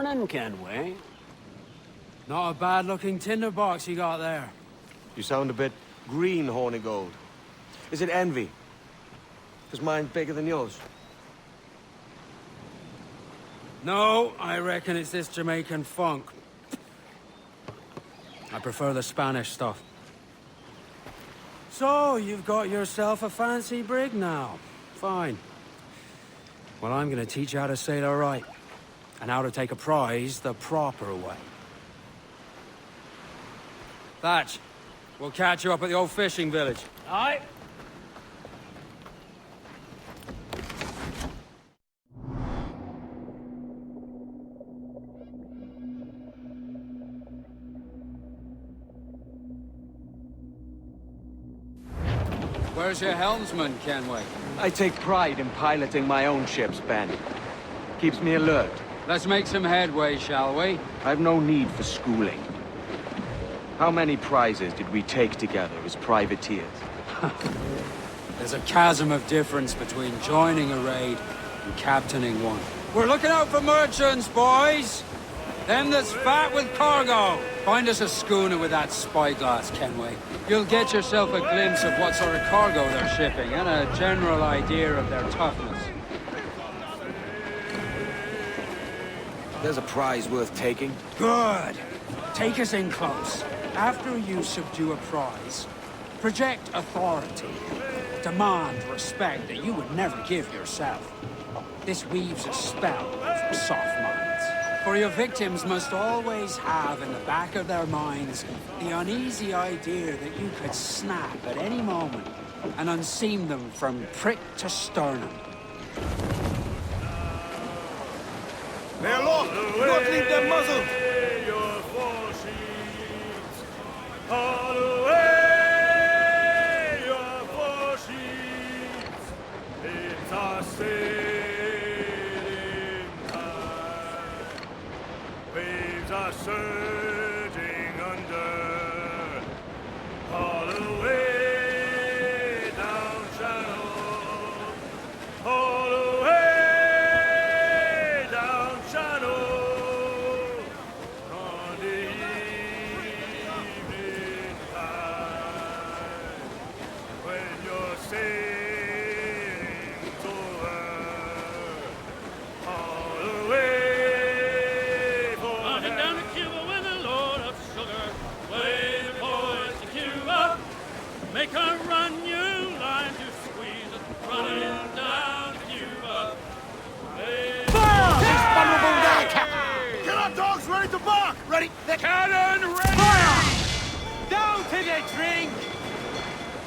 morning, Kenway. Not a bad-looking tinderbox you got there. You sound a bit green, Horny Gold. Is it envy? Is mine bigger than yours? No, I reckon it's this Jamaican funk. I prefer the Spanish stuff. So, you've got yourself a fancy brig now. Fine. Well, I'm gonna teach you how to sail her right. And how to take a prize the proper way. Thatch, we'll catch you up at the old fishing village. Aye. Where's your helmsman, Kenway? I take pride in piloting my own ships, Ben. Keeps me alert. Let's make some headway, shall we? I've no need for schooling. How many prizes did we take together as privateers? There's a chasm of difference between joining a raid and captaining one. We're looking out for merchants, boys! Them that's fat with cargo. Find us a schooner with that spyglass, Kenway. You'll get yourself a glimpse of what sort of cargo they're shipping and a general idea of their toughness. There's a prize worth taking. Good. Take us in close. After you subdue a prize, project authority. Demand respect that you would never give yourself. This weaves a spell for soft minds. For your victims must always have in the back of their minds the uneasy idea that you could snap at any moment and unseam them from prick to sternum. They're aloft! Do not leave them muzzled! Haul away your foresheets. It's our sailing time. Waves are surging under. Haul away down channel. Haul away down channel. On the evening tide, when you're sailing's over, haul away for Running down to Cuba with a load of sugar. Way the boys to Cuba. Make her run you line to squeeze it. Running down to Cuba. Get our dogs ready to bark! Ready? Cannon ready! Fire! Down to the drink!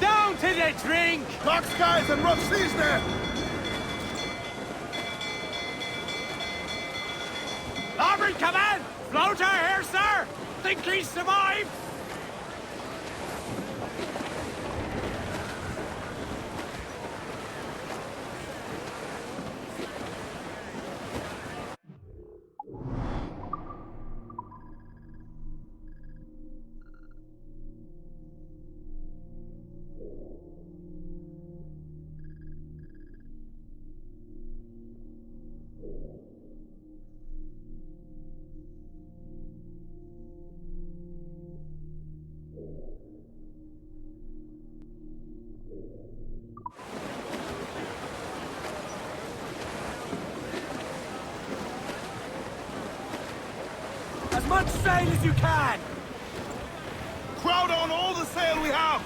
Down to the drink! Dark skies and rough seas there! Aubrey, come in! Floater here, sir! Think he survived? As much sail as you can! Crowd on all the sail we have!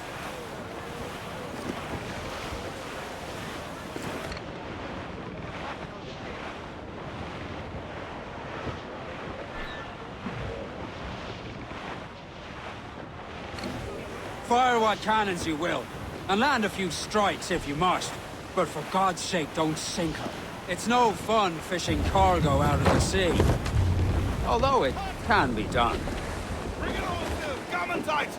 Fire what cannons you will, and land a few strikes if you must. But for God's sake, don't sink her. It's no fun fishing cargo out of the sea. Although it can be done. Bring it on, still! Gammon tight!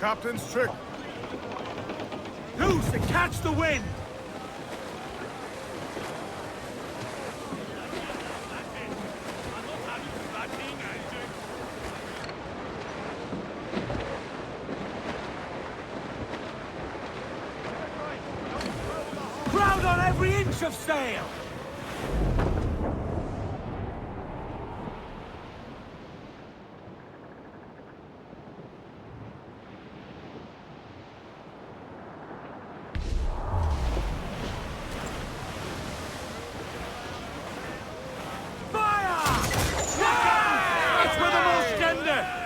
captain's trick. Loose and catch the wind! Crowd on every inch of sail!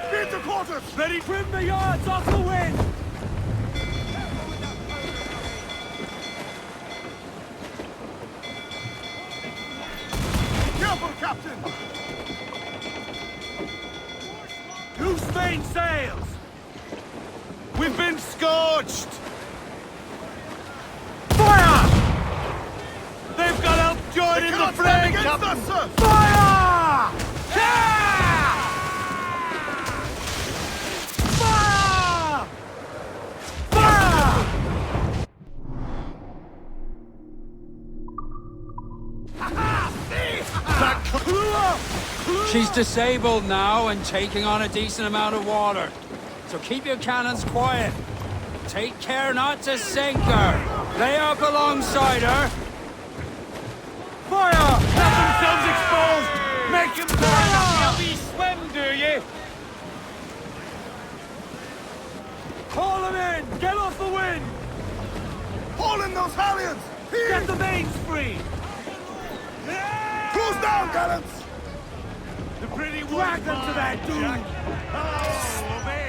Beat the quarters! Ready, trim the yards off the wind! Careful, Captain! Loose main sails! We've been scorched! Fire! They've got help join They in the cannot fray, stand against Captain! us, sir! Fire! Fire! She's disabled now and taking on a decent amount of water. So keep your cannons quiet. Take care not to sink her. Lay up alongside her. Fire! Have themselves exposed! Make him fire! We swim, do ye? Haul them in! Get off the wind! Haul in those halyards! Get the mains free! Cruise down, gallants! The pretty one! Drag them to that doom! Oh, obey!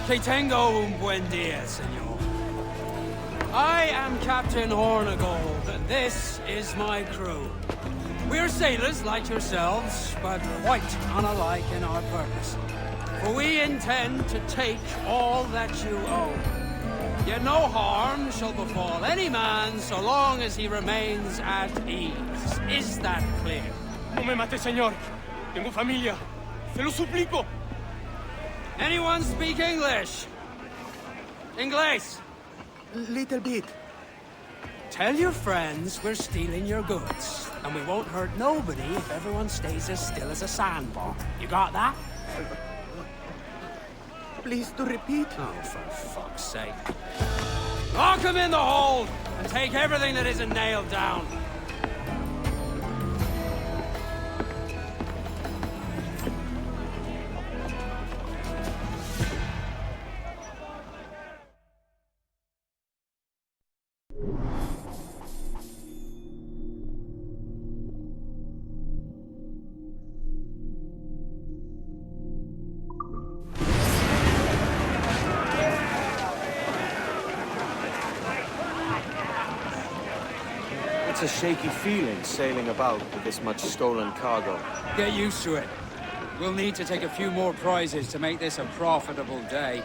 Que tengo un buen dia, senor. I am Captain Hornigold, and this is my crew. We're sailors like yourselves, but quite unalike in our purpose. For we intend to take all that you own. Yet no harm shall befall any man so long as he remains at ease. Is that clear? No me mate, señor. Tengo familia. Se lo suplico. Anyone speak English? English? Little bit. Tell your friends we're stealing your goods, and we won't hurt nobody if everyone stays as still as a sandbar. You got that? Please to repeat. Oh, for fuck's sake. Lock him in the hold, and take everything that isn't nailed down. It's a shaky feeling sailing about with this much stolen cargo. Get used to it. We'll need to take a few more prizes to make this a profitable day.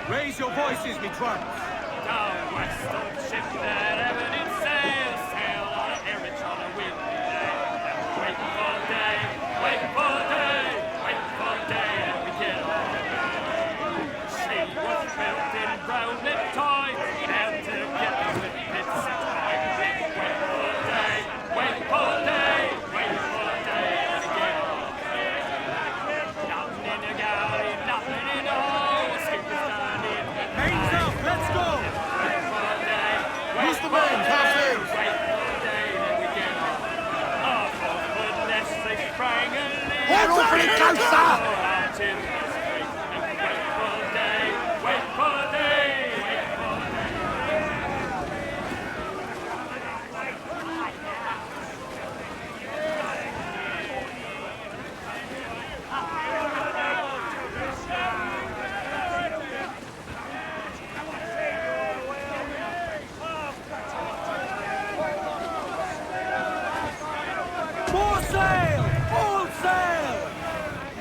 Raise your voices, me tribes. Down. Western ship that ever did sail, sail on a heritage on a windy day. And we're waiting for the day, waiting for the day, waiting for the day that we get on. She was built in rounded toys, held together with bits of twine. Waiting for the day, waiting for the day, waiting for the day that we get on. Nothing in the galley, nothing in the hole, skip is done in the Mains up, let's go! waiting for the day, Who's the mains? Half sails! waiting for the day that we get on. Our forward nest they sprang and leaped. We're awfully close, sir! Out in the street and wait for the day, wait for the day, wait for the day. More sail! All sail!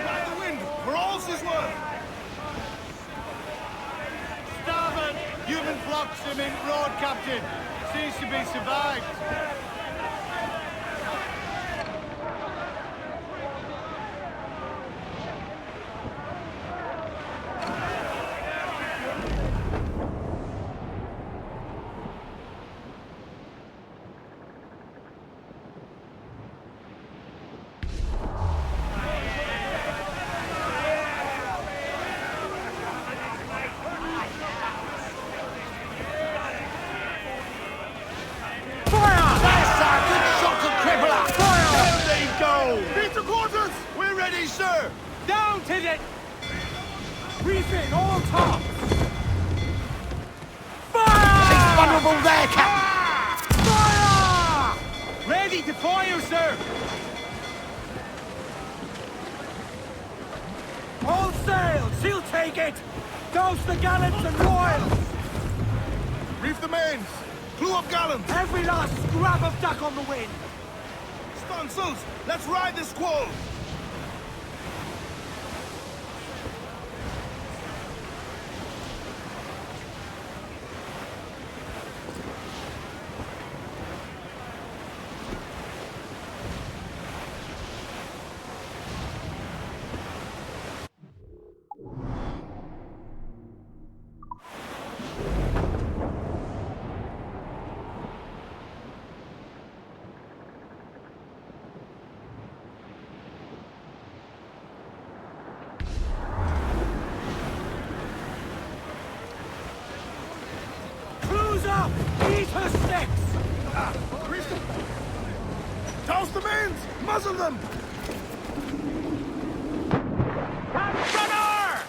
Mind the wind, for all's his worth! Starboard! Human flocks are in road, Captain. Seems to be survived. That's a good shot to crippler! There they go! Into quarters! We're ready, sir! Down to the... Reef in, all tops! She's Fire! vulnerable there, Captain! Fire! Ready to fire, sir! All sail! She'll take it! Douse the gallants and royals! Reef the mains! Clew up gallants! Every last scrap of duck on the wind! Stunsails! Let's ride this squall! Cruise up! Eat her sticks! Reef them! Douse the mains! Muzzle them! Runner!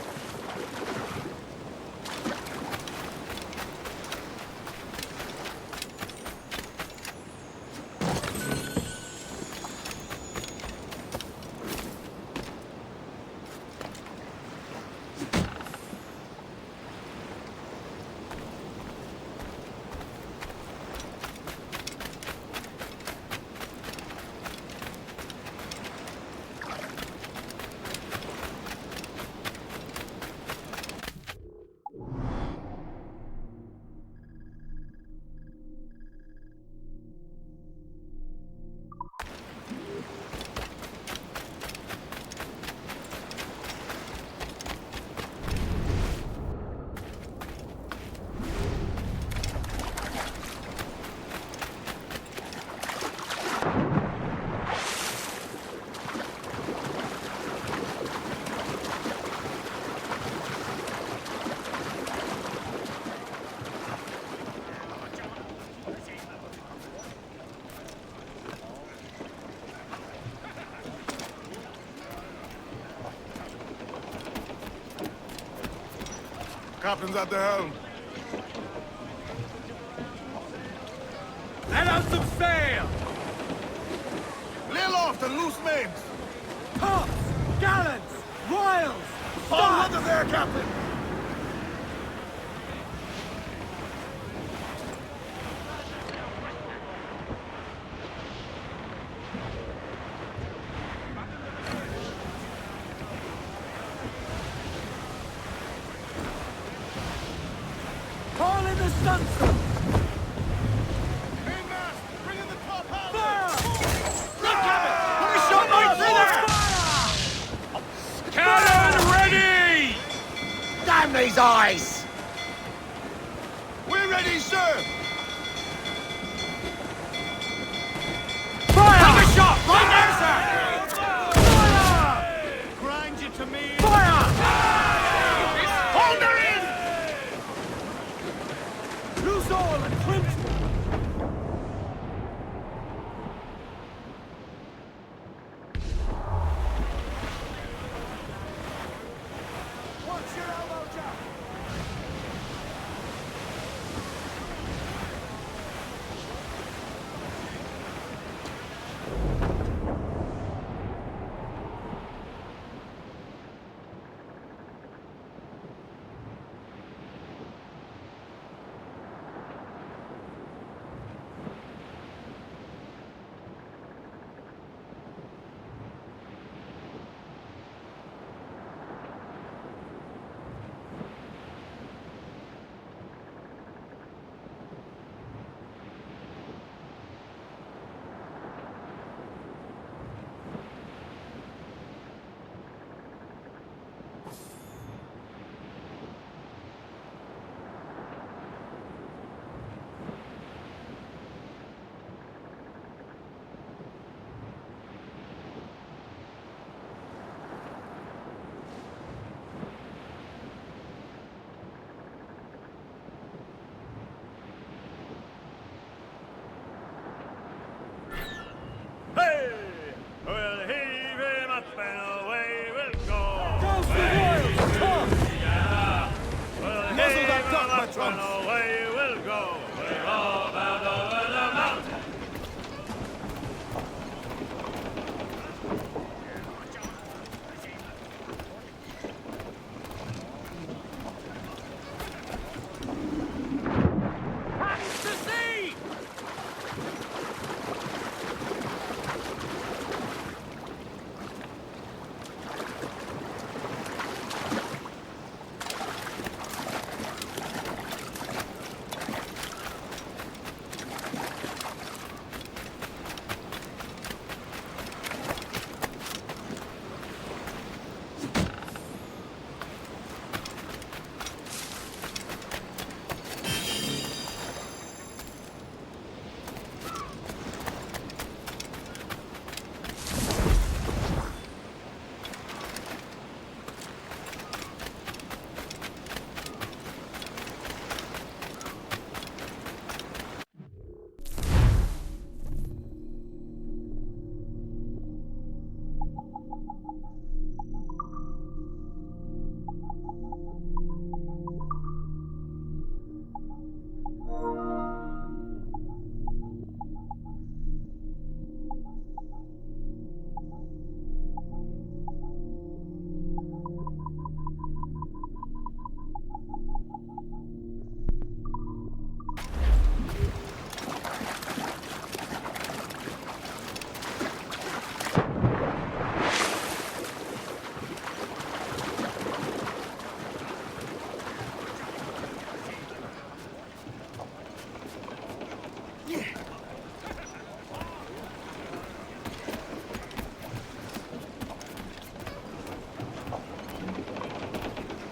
Captain's at the helm. Let out some sail! Lay aloft and loose mains! Tops! Gallants! Royals! All Stop! weather there, Captain! Call in the Stunson! Mainmast! Bring in the top half! Fire! Look at it! Let me shot my fire! Cannon ready! Damn these eyes! We're ready, sir! Fire! Take a shot! Right there, sir! Fire! Grind you to me! Fire! Hold her in! Lose all and crimson! Watch your elbow, Jack! Hey! We'll heave him up and away we'll go. Douse the royals! Come! We'll Muzzle heave that him duck, my up and trumps! away we'll go. We're all bound over the mountain. To sea!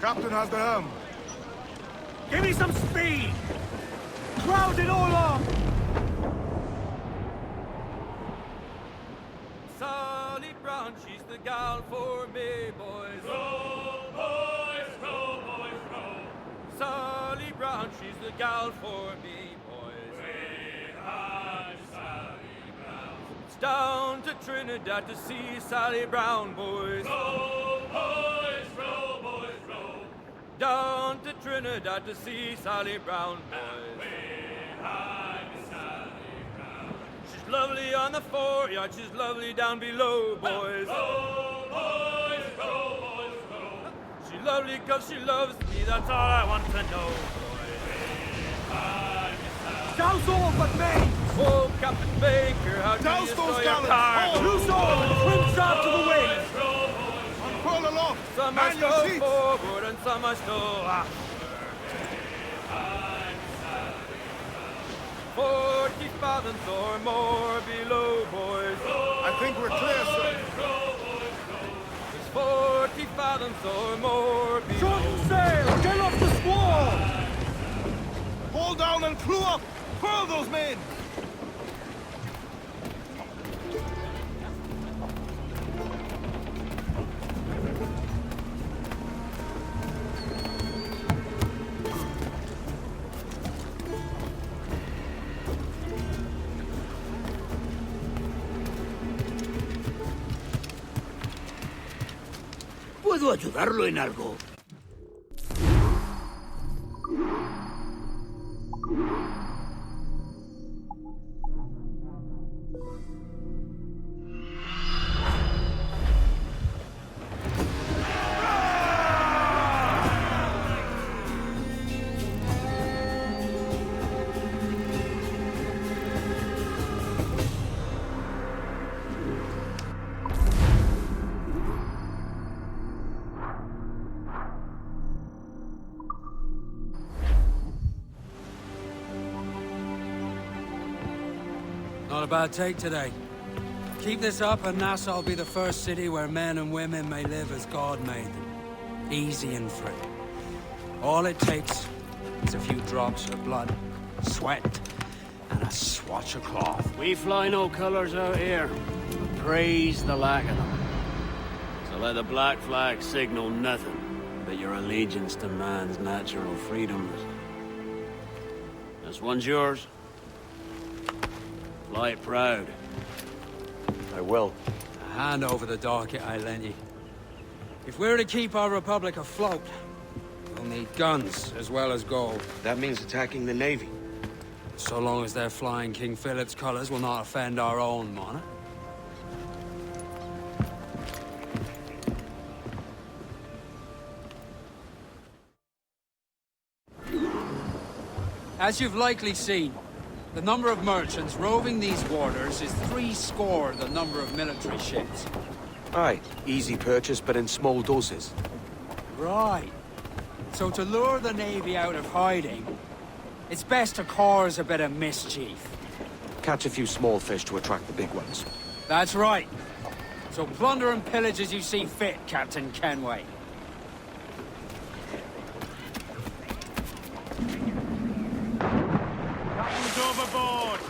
Captain has the helm. Give me some speed! Crowd it all up! Sally Brown, she's the gal for me, boys. Row, boys, row, boys, row. Sally Brown, she's the gal for me, boys. Way high, Sally Brown. It's down to Trinidad to see Sally Brown, boys. Row, boys, row, boys, row. Down to Trinidad to see Sally Brown, boys. Way high, Sally Brown. She's lovely on the foreyard, she's lovely down below, boys. Row, boys, row, boys, row. She's lovely 'cause she loves me, that's all I want to know, boys. Way high, Sally. Douse all but me! Oh, Captain Baker, how do Douse you those stow your gallants! cargo? Loose all and crimps out to the wind! Unfurl aloft! Some are Man your stow seats! forward and some are stow aft. fathoms or more below, boys. I think we're clear, sir. There's 40 fathoms or more below. Shorten sail! Get off the squall! Hold down and crew up! Furl those men! ¿Puedo ayudarlo en algo? Not a bad take today. Keep this up and Nassau will be the first city where men and women may live as God made them. Easy and free. All it takes is a few drops of blood, sweat, and a swatch of cloth. We fly no colors out here. Praise the lack of them. So let the black flag signal nothing but your allegiance to man's natural freedoms. This one's yours. Fly it proud. I will. A hand over the docket I lent you. If we're to keep our republic afloat, we'll need guns as well as gold. That means attacking the Navy. So long as they're flying King Philip's colors will not offend our own monarch. As you've likely seen, the number of merchants roving these waters is 70 the number of military ships. Aye, easy purchase, but in small doses. Right. So to lure the Navy out of hiding, it's best to cause a bit of mischief. Catch a few small fish to attract the big ones. That's right. So plunder and pillage as you see fit, Captain Kenway. Captain's overboard!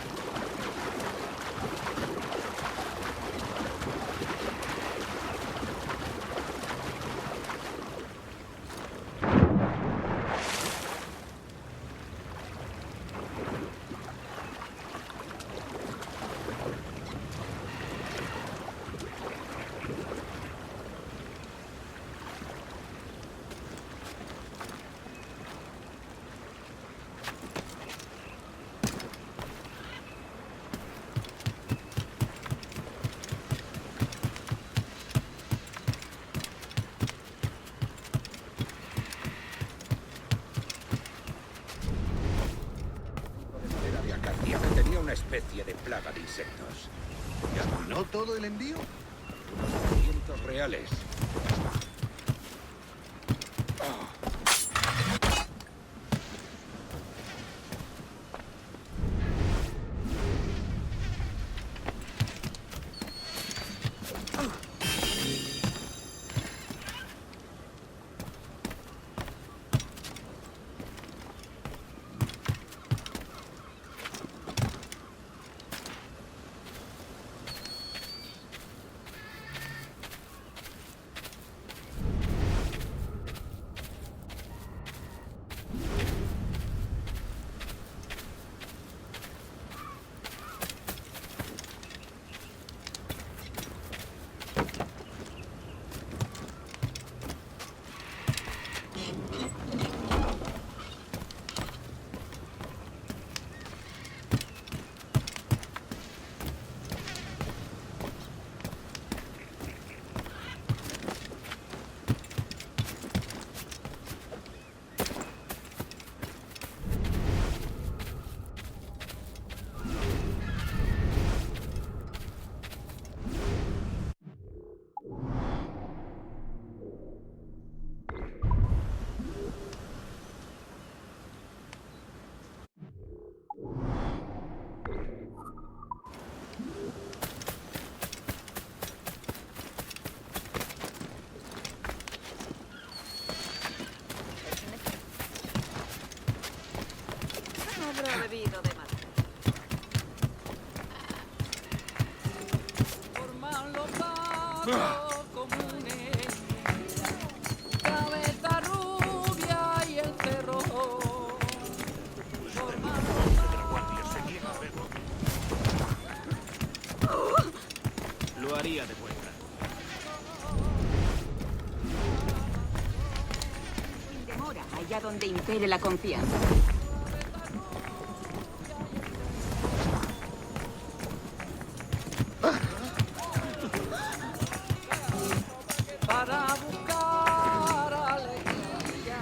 Tenía una especie de plaga de insectos. ¿Y arruinó todo el envío? Unos 200 reales. Habrá bebido de más. Forman los barcos comunes, cabeza rubia y el cerro. Forman los Lo haría de vuelta. sin demora, allá donde impere la confianza. Para buscar alegría.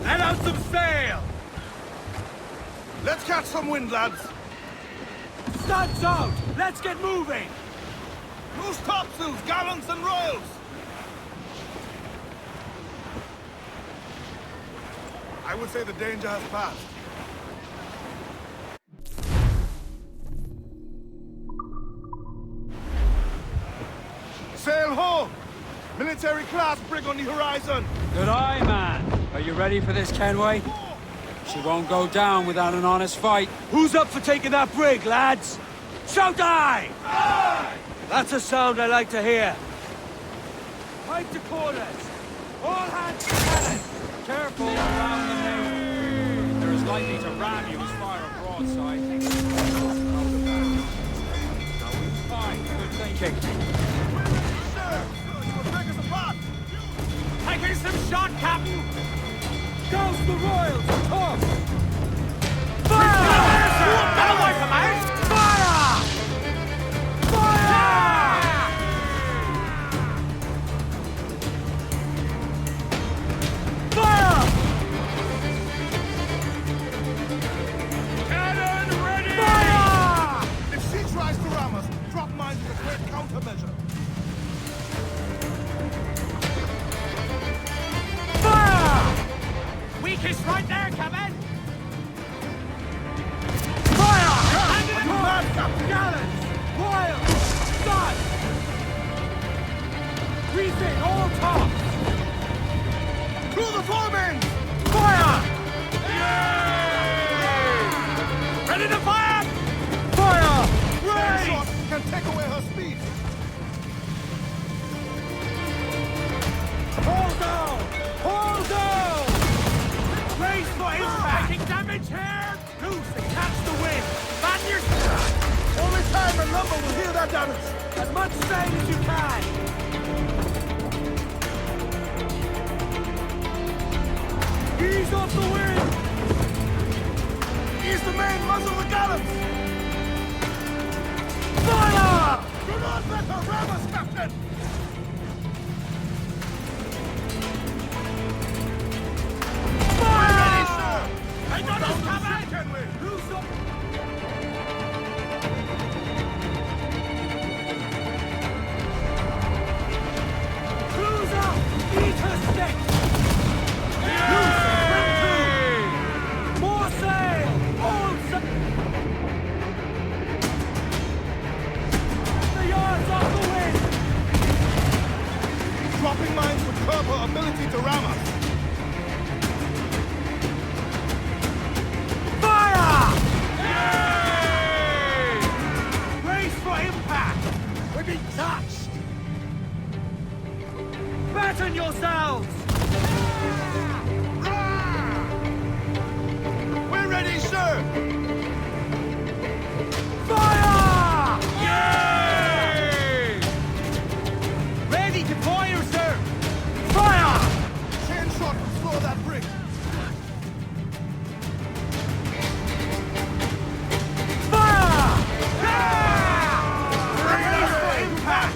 Let out some sail! Let's catch some wind, lads. Studs out! Let's get moving! Loose topsails, gallants and royals! I would say the danger has passed. Sail ho! Military class brig on the horizon! Good eye, man. Are you ready for this, Kenway? She won't go down without an honest fight. Who's up for taking that brig, lads? Shout aye! That's a sound I like to hear. Fight to quarters! All hands to cannon! Careful around the main. They're as likely to ram you as fire a broadside. Fine, good thinking. Sir! We'll break us apart! Taking some shot, Captain! Douse the royals! Talk! Fire! That'll wipe them out! Fire! Fire! Fire! Cannon ready! Fire! If she tries to ram us, drop mine as a quick countermeasure. Fire! Weakest right there, Captain! Fire! Are you mad, Captain? Gallants! Royals! Studs! Refit all tops! To the foremans! Fire! Ready to fire! Fire! take away her speed! Hold on! Hold on! Race for impact! Taking damage here! Loose and catch the wind! Man your... Only time and lumber will heal that damage! As much sail as you can! Ease off the wind! Ease the main muzzle the gallops! Fire! Do not let her ram us, Captain! Fire! I got us coming! Can we? Loose up! Cruise up! Eat her stick! Loose and bring to! More sail! All sail! The yards off the wind! Dropping mines would curb her ability to ram us. Fire! Brace for impact! We're being touched! Batten yourselves! We're ready, sir! Fire! Ready to fire, sir! Fire! Chain shot will slow that brig. Fire! Brace for impact!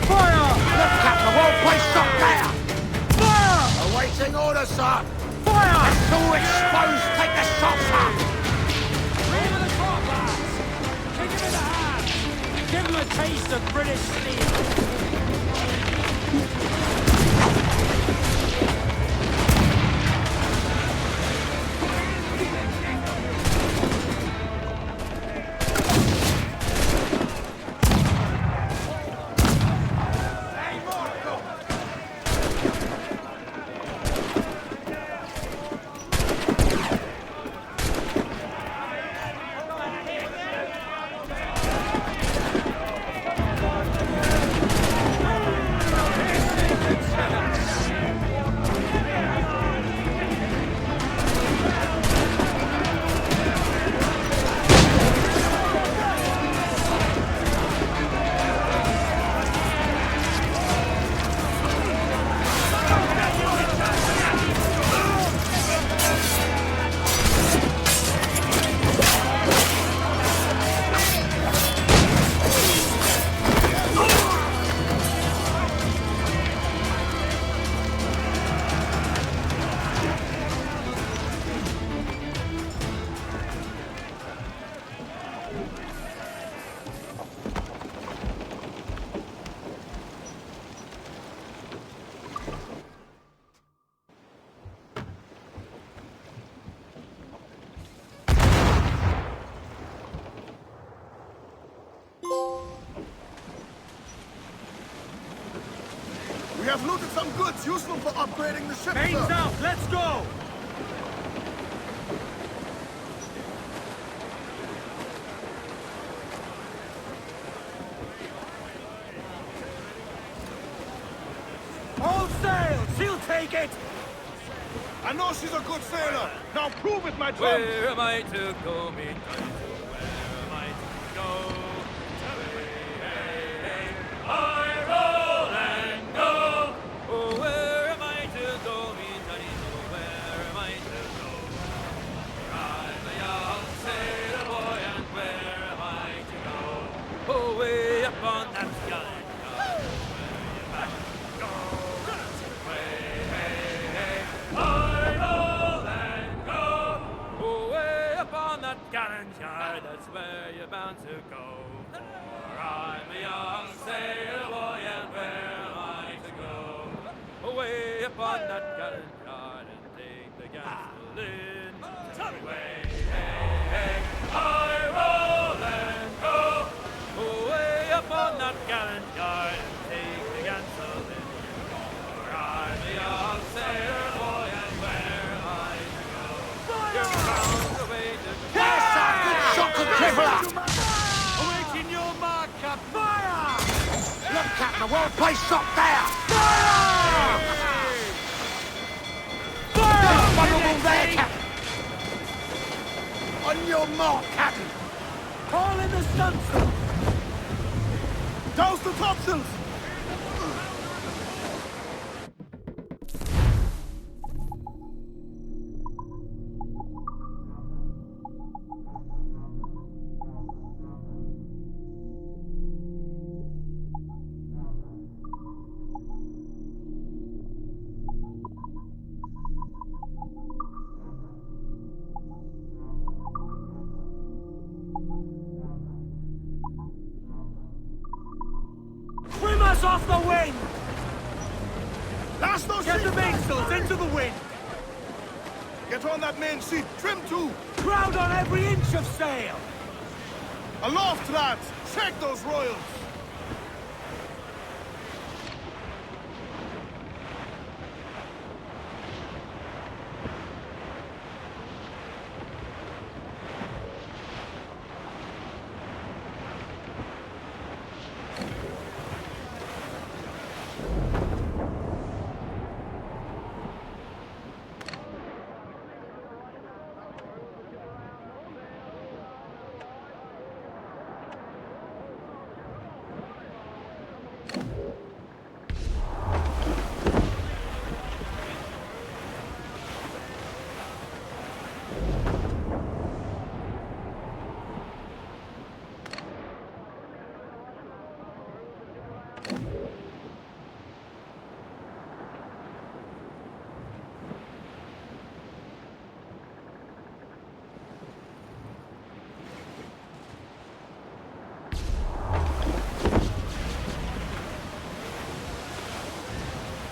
Fire! Let's cap the whole place up there! Fire! Awaiting orders, sir! Fire! All exposed, take the shots up! Over the top, lads! Kick him in the hand! Give him a taste of British steel! We have looted some goods useful for upgrading the ship, Mains sir. out! Let's go! All sail! She'll take it! I know she's a good sailor. Now prove it, my chum. Where am I to go, me darling? Where am I to go? I roll and go. Oh, where am I to go, me darling? Oh, where am I to go? I'm a young sailor boy, and where am I to go? Oh, way up on that gallant yard, where you back go? I roll and go. Oh, way up on that gallant yard, that's where you're bound to go. For I'm a young sailor boy, and where am I to go? Away up on that gallant yard and take the gamble in. Away, hey, hey, I roll and go. Away up on that gallant yard and take the gamble in. For I'm a young sailor boy, and where am I to go? You're bound away to Yes, sir! Good shot to Tripler! The whole place shot there! Fire! Vulnerable there, Captain! On your mark, Captain! Call in the stunsails! Douse the topsails! Trim us off the wind! Last those Get the sheets. mainsails into the wind! Get on that main sheet. Trim too. Crowd on every inch of sail! Aloft, lads. Check those royals.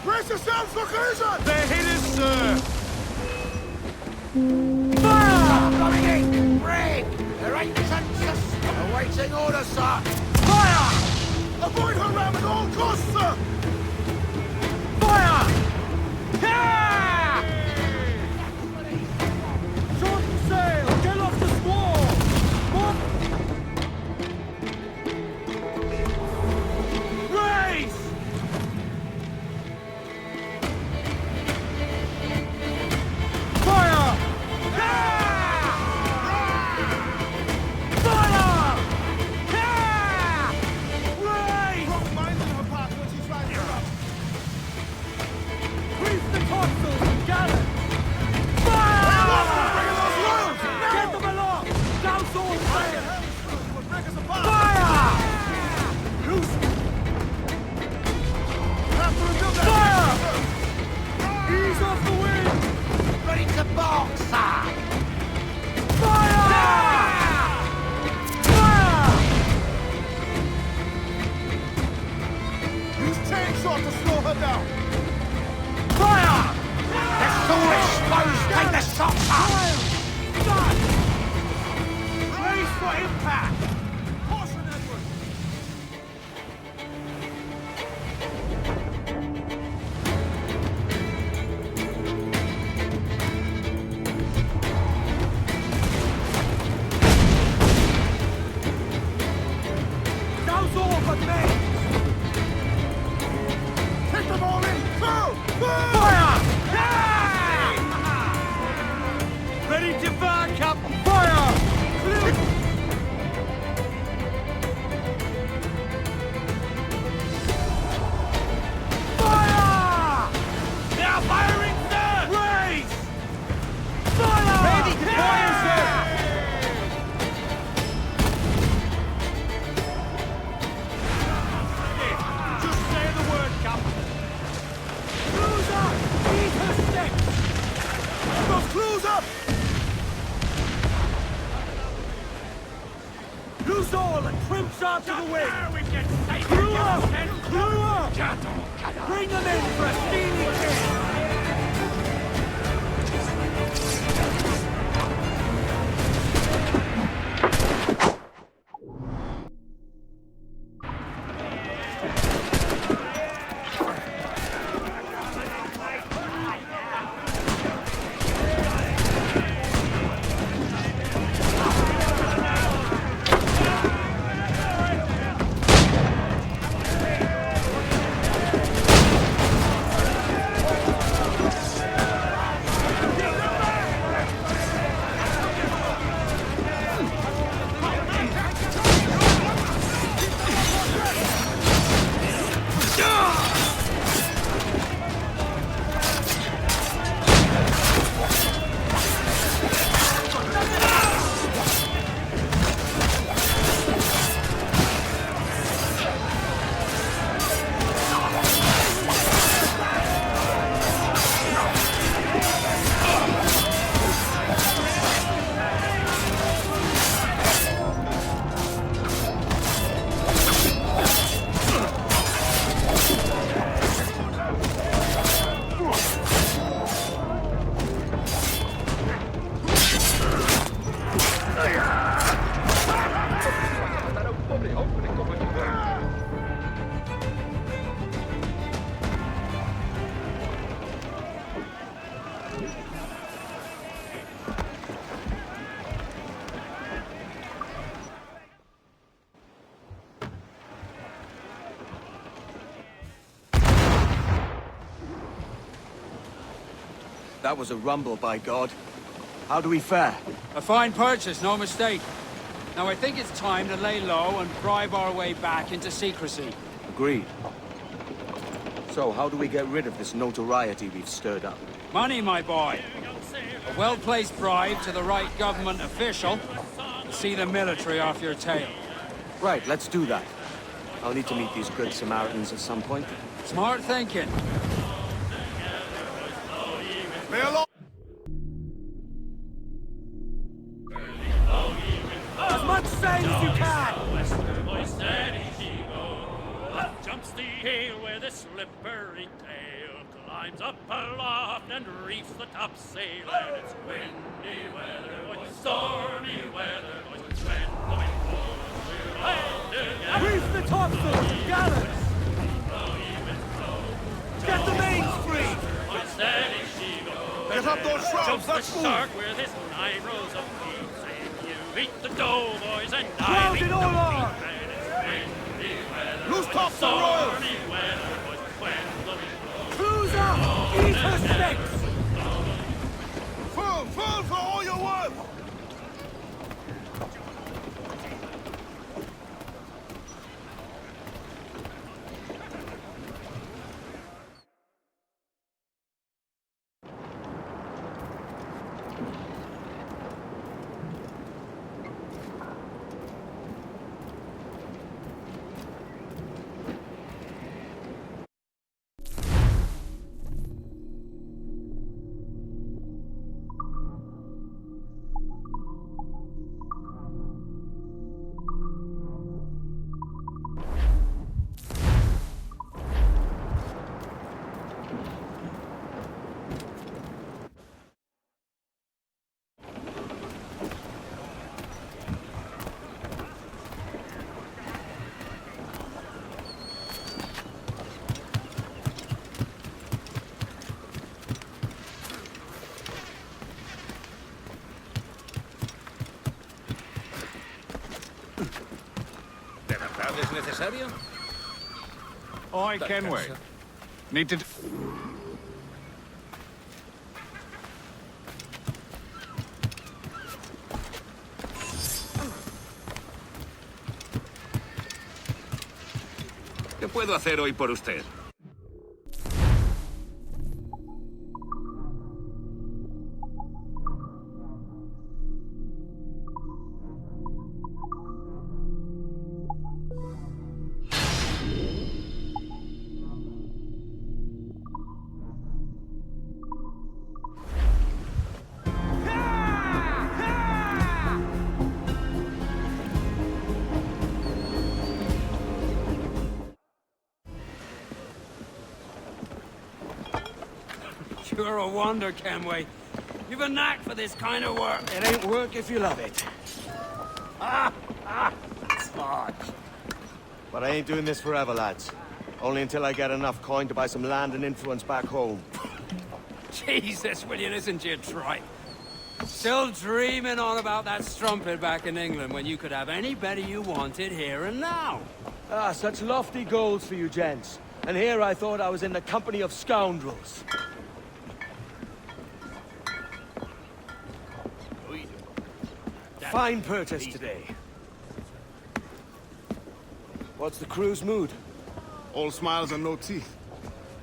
Brace yourselves for collision! They're hit us, sir! Coming in! Brig! There ain't census! Awaiting orders, sir! Fire! Avoid her ram at all costs, sir! Fire! Yeah! Shorten sail! Get off the squall! Race! Fire! Yeah! Fire! Yeah! Race! Don't mind in her path when she's right here. Grease the topsails and gallant! Bringing those royals! Get them along! Douse all sail! Will break us apart! Fire! Loose! Have to rebuild that! Fire! Ease off the wind! Ready to box, sir! Fire! Fire! Use chainsaw to slow her down! Fire! They're so exposed! Take the shots up! Stop! Brace for impact! Caution, Edward! Douse all but main! Take them all in! Through! Fire! Yeah! Ready to fire, Cap! Fire! Clear! Fire! They are firing, sir! Raise! Fire! Ready to fire, sir! Just say the word, Captain. Cruise up! Eat her sticks! Those crews up! Loose all and trim sharp to the wind! We can save Crew up! Crew up! Bring them in for a steamy kill! That was a rumble, by God. How do we fare? A fine purchase, no mistake. Now I think it's time to lay low and bribe our way back into secrecy. Agreed. So, how do we get rid of this notoriety we've stirred up? Money, my boy. A well-placed bribe to the right government official. See the military off your tail. Right, let's do that. I'll need to meet these good Samaritans at some point. Smart thinking. Lay along. As much sail as you can! Up jumps the hill with a slippery tail, climbs up aloft and reefs the topsail, and it's windy weather, boys, stormy weather, boys, when the wind blows, we'll hold together. Reef the topsails, gallants! Get the mains free! Boys, steady she goes. Get up those shrouds, Jumps let's the move! shark with his 9 rows of teeth, saying, you eat the dough, boys, and I Crowd eat it the all meat, on! and it's windy weather, Loose boys, tops and royals! stormy weather, boys, when the wind blows. Cruise up! Eat her sticks! Full for all you're worth! ¿De verdad es necesario? Oi, Kenway. Need to... ¿Qué puedo hacer hoy por usted? You're a wonder, Kenway. You've a knack for this kind of work. It ain't work if you love it. Fudge. But I ain't doing this forever, lads. Only until I get enough coin to buy some land and influence back home. Jesus, will you listen to your tripe? Still dreaming on about that strumpet back in England when you could have any better you wanted here and now. Ah, such lofty goals for you gents. And here I thought I was in the company of scoundrels. Fine purchase today. What's the crew's mood? All smiles and no teeth.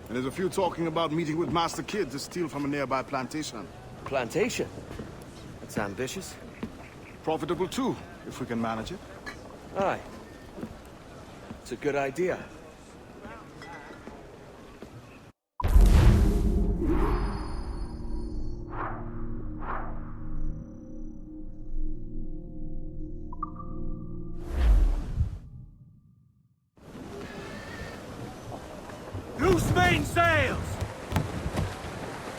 And there's a few talking about meeting with Master Kid to steal from a nearby plantation. Plantation? That's ambitious. Profitable too, if we can manage it. Aye. It's a good idea. Loose mainsails!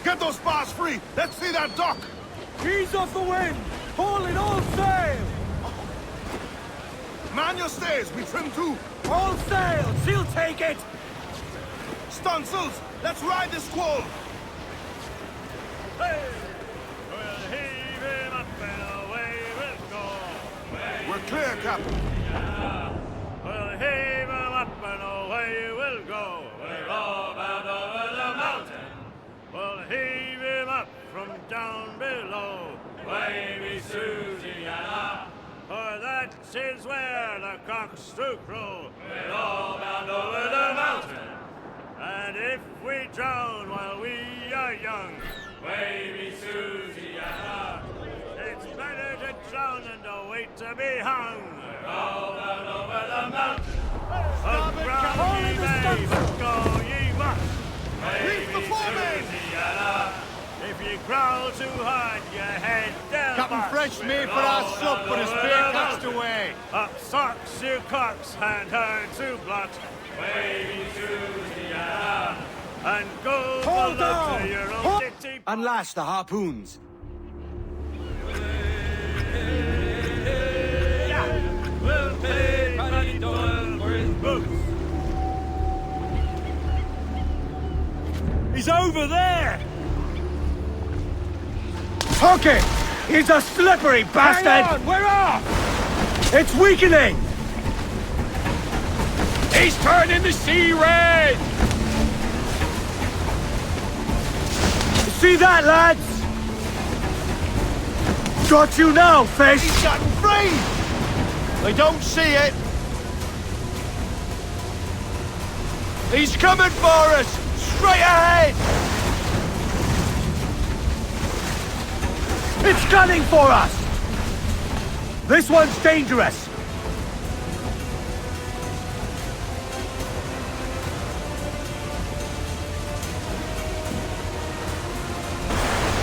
Get those spars free! Let's see that dock! Ease off the wind! Haul in all sail! Man your stays, we trim too! All sail! She'll take it! Stunsels, let's ride this squall! Hey! We'll heave him up and away we'll go. We're clear, Captain. We'll heave him up and away we'll go. We're all bound over the mountain. We'll heave him up down below. Wavy Susiana, for that is where the cocks do crow. We're all bound over the mountain, and if we drown while we are young, Wavy Susiana, it's better to drown than to wait to be hung. We're all bound over the mountain. Around ye may, but go ye must. Wavy Susiana, if you growl too hard, your head down. Captain Fresh made for our sup, but his spear cast away. Up socks, you cocks, and her to blocks. Wavy Susiana, and go Hold below on! to your own city. Unlash the harpoons. We'll pay Paddy Doyle for his boots. He's over there! Hook it! He's a slippery bastard! Hang on, we're off! It's weakening! He's turning the sea red! See that, lads? Got you now, fish! He's gotten free! I don't see it! He's coming for us! Straight ahead! It's gunning for us! This one's dangerous!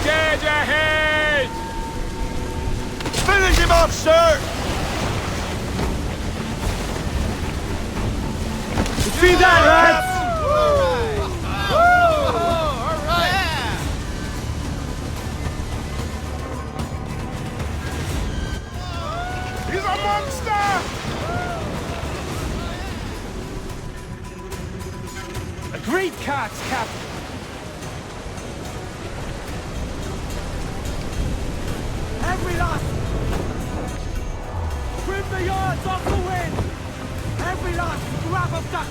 Dead ahead! Finish him off, sir! You see that, lads? He's a monster! Agreed, cats, Captain. Every last! Trim the yards off the wind! Every last scrap of duck!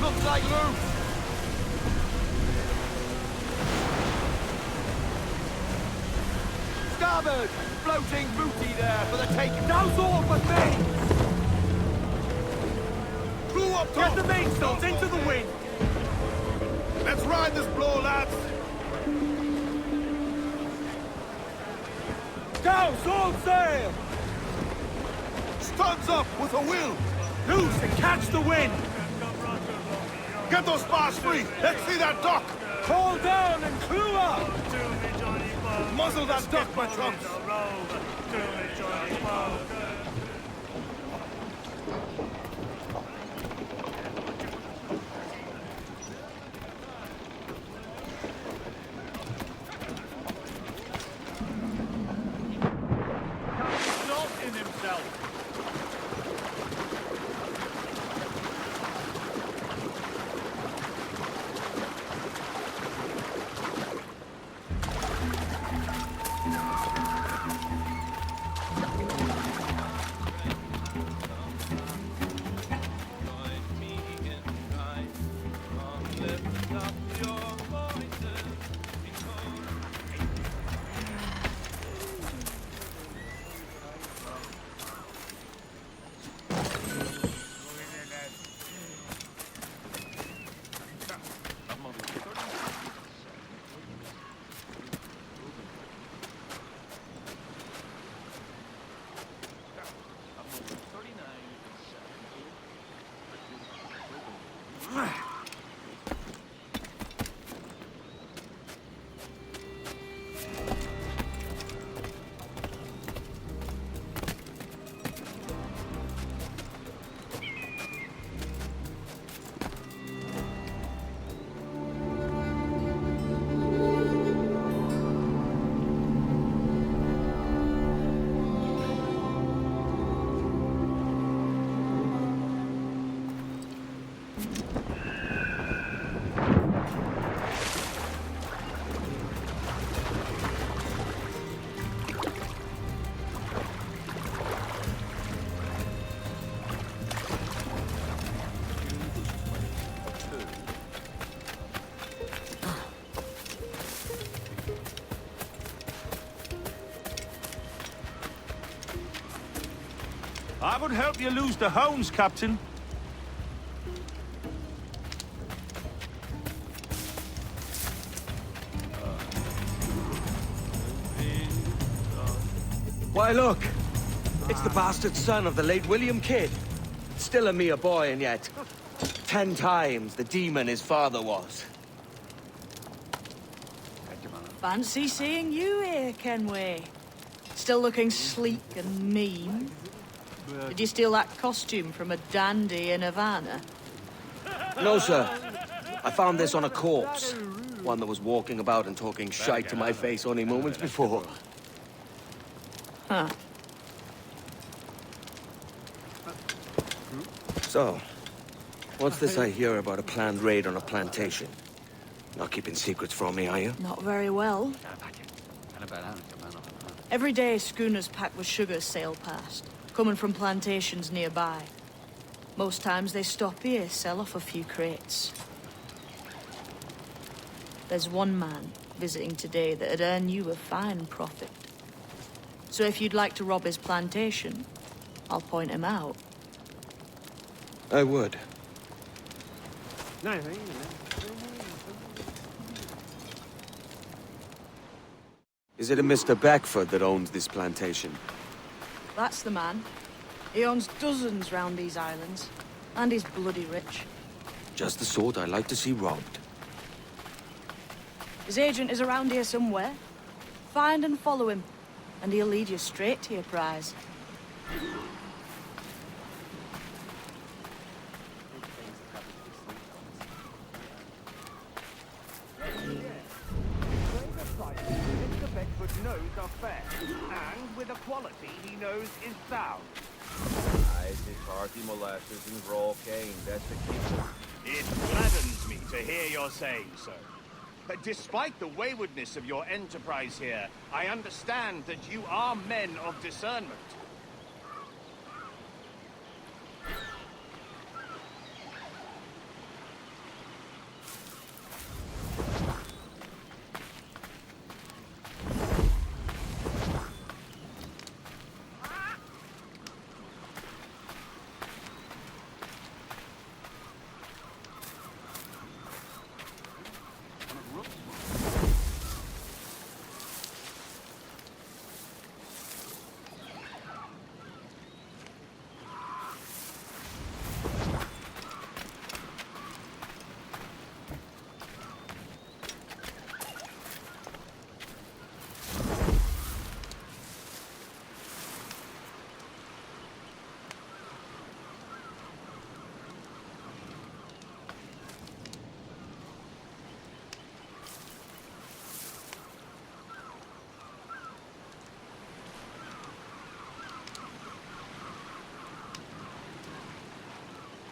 Looks like loot! Starboard! Floating booty there for the taking! Now's all but me! Crew up top! Get the mainsails into the wind! Let's ride this blow, lads! Douse all sail! Studs up with a will! Loose and catch the wind! Get those spars free! Let's see that dock! Haul down and clew up! Muzzle that duck, my trunks! Not in himself! I would help you lose the hounds, Captain. Why, look! It's the bastard son of the late William Kidd. Still a mere boy, and yet 10 times the demon his father was. Fancy seeing you here, Kenway. Still looking sleek and mean. Did you steal that costume from a dandy in Havana? No, sir. I found this on a corpse. One that was walking about and talking shite to my face only moments before. Huh. So, what's this I hear about a planned raid on a plantation? Not keeping secrets from me, are you? Not very well. Every day, schooners packed with sugar sail past, coming from plantations nearby. Most times they stop here, sell off a few crates. There's one man visiting today that'd earn you a fine profit. So if you'd like to rob his plantation, I'll point him out. I would. Is it a Mr. Beckford that owns this plantation? That's the man. He owns dozens round these islands, and he's bloody rich. Just the sort I like to see robbed. His agent is around here somewhere. Find and follow him, and he'll lead you straight to your prize. Mr. Beckford knows are fair, and with a quality he knows is sound. It's hearty molasses and raw cane, that's the key. It gladdens me to hear you're saying so. But despite the waywardness of your enterprise here, I understand that you are men of discernment.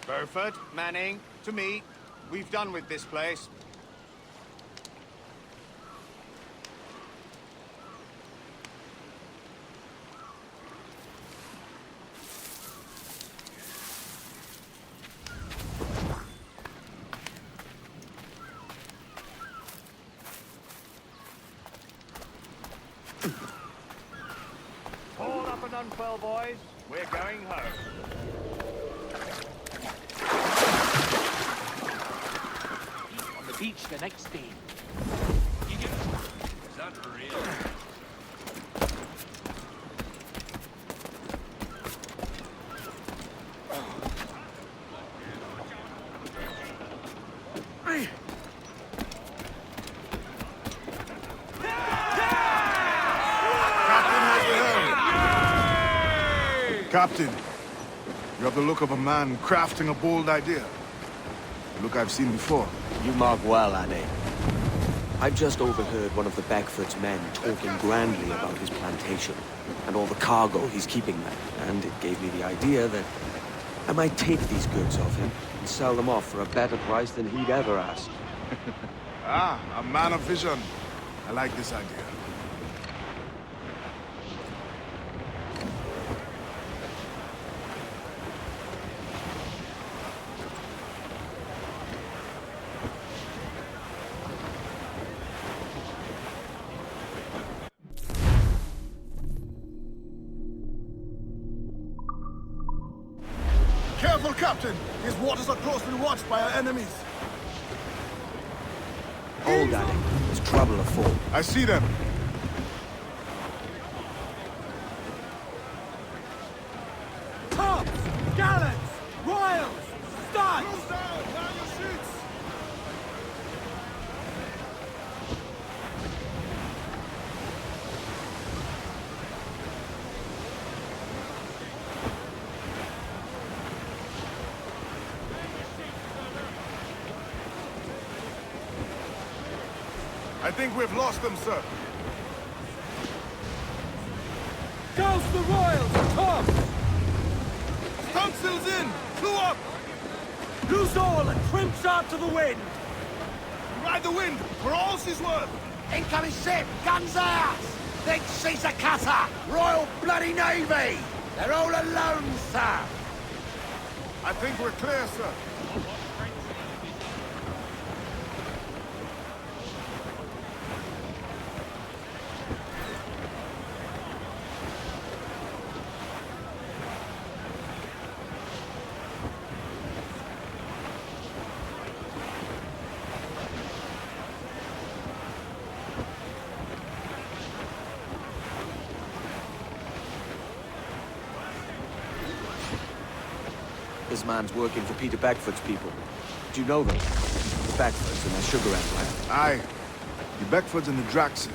Burford, Manning, to me, we've done with this place. Hold up and unfurl, boys. We're going home. Beach the next day. Is that real? Captain, you have the look of a man crafting a bold idea. A look I've seen before. You mark well, Annie. I've just overheard one of the Beckford's men talking grandly about his plantation and all the cargo he's keeping there. And it gave me the idea that I might take these goods off him and sell them off for a better price than he'd ever ask. A man of vision. I like this idea. Careful, Captain! These waters are closely watched by our enemies. Hold, Daddy. There's trouble afoot. I see them. Tops! Gallants! Royals! Studs! Close down! Now your seats! I think we've lost them, sir. Douse the Royals! Tops! Stunsails in! Clew up! Loose all and trim sharp to the wind! Ride the wind, for all she's worth! Incoming ship! Guns out! Think she's a cutter! Royal Bloody Navy! They're all alone, sir! I think we're clear, sir. This man's working for Peter Beckford's people. Do you know them? The Beckfords and their sugar empire. Aye. The Beckfords and the Draxes.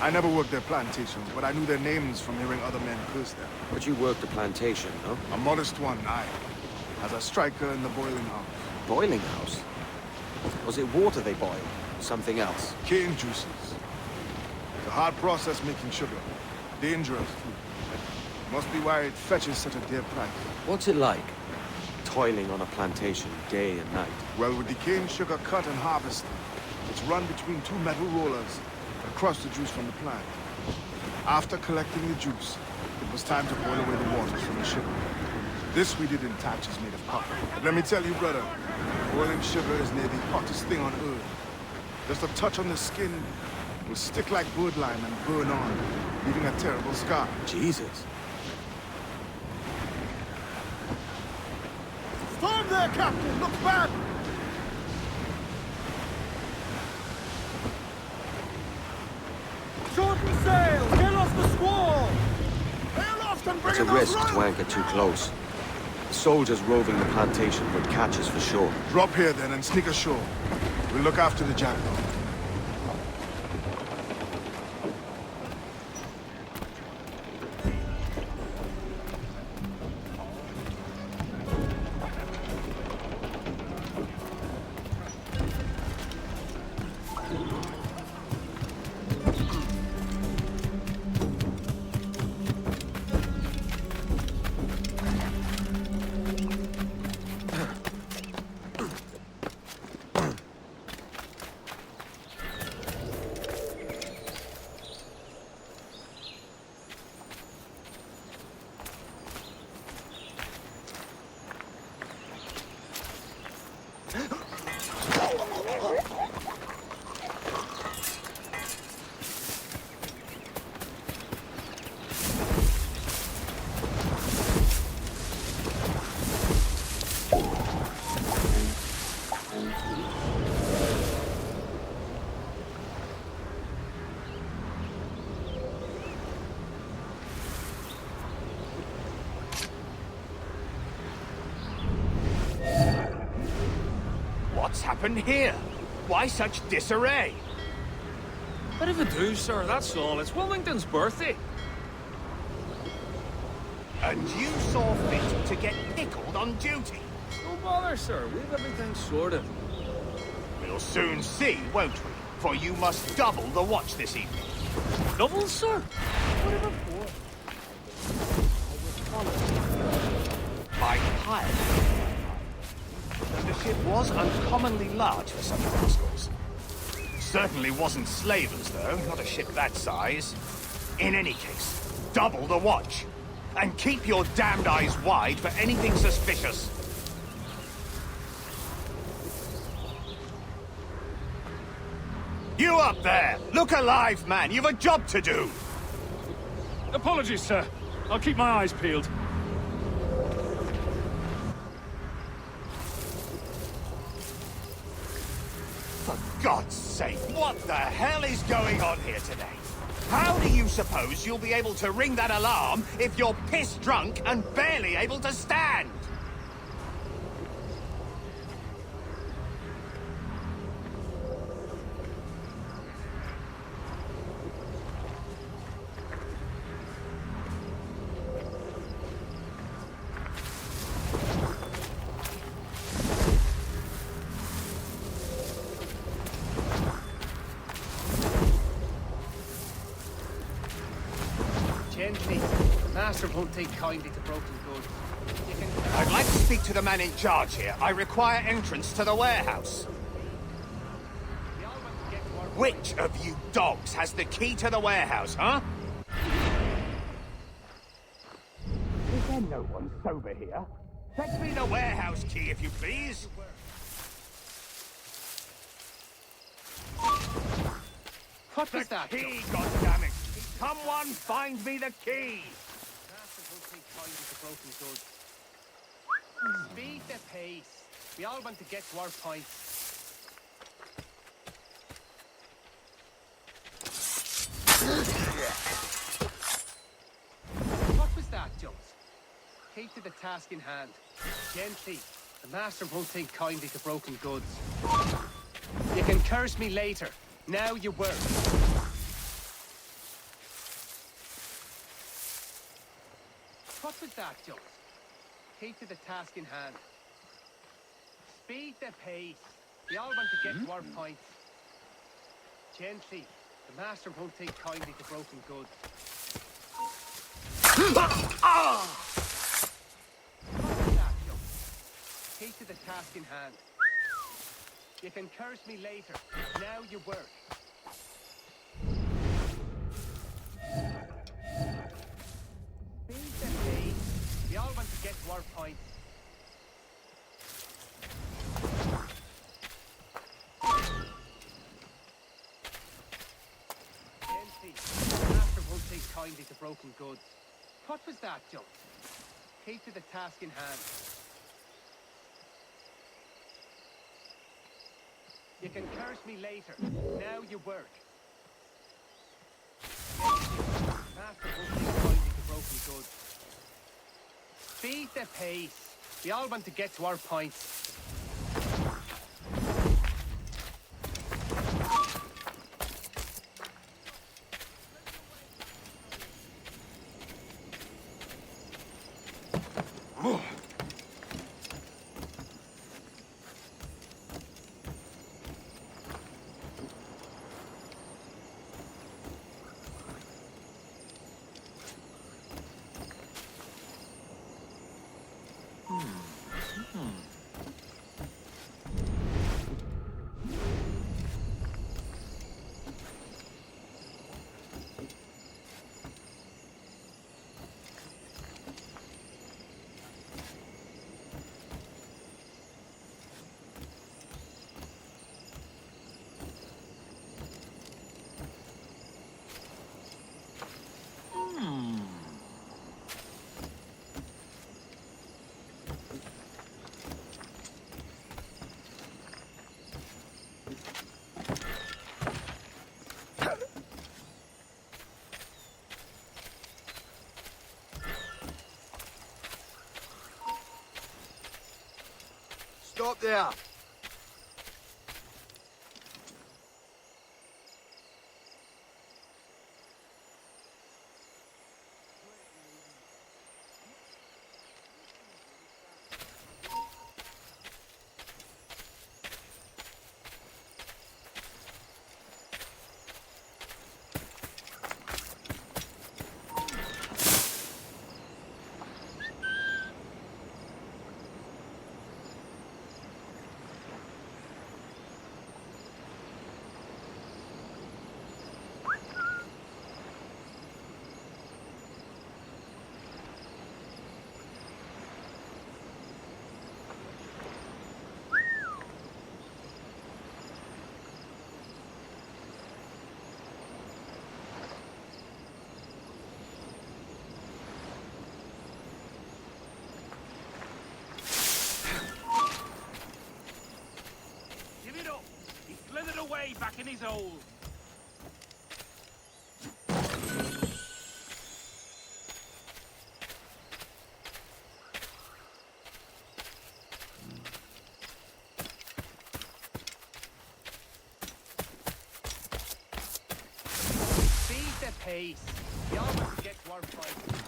I never worked their plantations, but I knew their names from hearing other men curse them. But you worked a plantation, no? A modest one, aye. As a striker in the boiling house. Boiling house? Was it water they boiled? Something else? Cane juices. It's a hard process making sugar. Dangerous, too. Must be why it fetches such a dear price. What's it like? Toiling on a plantation day and night. Well, with the cane sugar cut and harvested, it's run between two metal rollers that crush the juice from the plant. After collecting the juice, it was time to boil away the waters from the sugar. This we did in tatches made of copper. But let me tell you, brother, boiling sugar is near the hottest thing on earth. Just a touch on the skin will stick like birdlime and burn on, leaving a terrible scar. Jesus. Storm there, Captain! Look back! Shorten sail! Get off the squall! Hail off and bring It's a in those risk to royals! anchor too close. The soldiers roving the plantation would catch us for sure. Drop here then and sneak ashore. We'll look after the jackdaw. What's happened here? Why such disarray? Bit of a do, sir, that's all. It's Wilmington's birthday. And you saw fit to get pickled on duty? No bother, sir. We've everything sorted. We'll soon see, won't we? For you must double the watch this evening. Doubles, sir? Whatever for? By pilot. And the ship was uncommonly large for such rascals. Certainly wasn't slavers, though. Not a ship that size. In any case, double the watch. And keep your damned eyes wide for anything suspicious. You up there! Look alive, man! You've a job to do! Apologies, sir. I'll keep my eyes peeled. God's sake, what the hell is going on here today? How do you suppose you'll be able to ring that alarm if you're piss drunk and barely able to stand? Gently. Master won't take kindly to broken goods. You can... I'd like to speak to the man in charge here. I require entrance to the warehouse. We all want to get to our... Which of you dogs has the key to the warehouse, huh? Is there no one sober here? Fetch me the warehouse key, if you please. What was that? Key, goddammit! Someone find me the key! Master won't take kindly to broken goods. Speed the pace. We all want to get to our point. What was that, Jones? Take to the task in hand. Gently. The master won't take kindly to broken goods. You can curse me later. Now you work. What was that, Jones? Take to the task in hand. Speed the pace. We all want to get to our point. Gently. The master won't take kindly to broken goods. What was that, Jones? Take to the task in hand. You can curse me later. Now you work. Speed the pace. We all want to get to our point. Gently. The master won't take kindly to broken goods. What was that, Jones? Take to the task in hand. You can curse me later. Now you work. Master won't take kindly to broken goods. Speed the pace. We all want to get to our point. Stop there! wise old. Feed the pace. The almost gets warm fighting.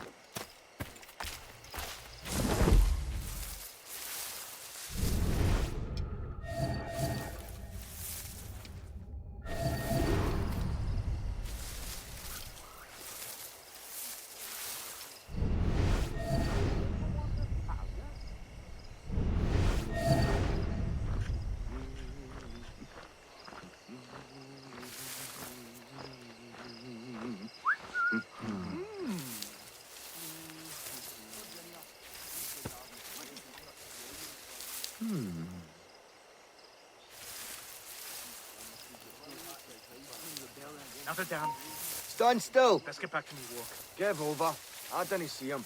Now they're down. Stand still. Let's get back to me walk. Give over. I didn't see him.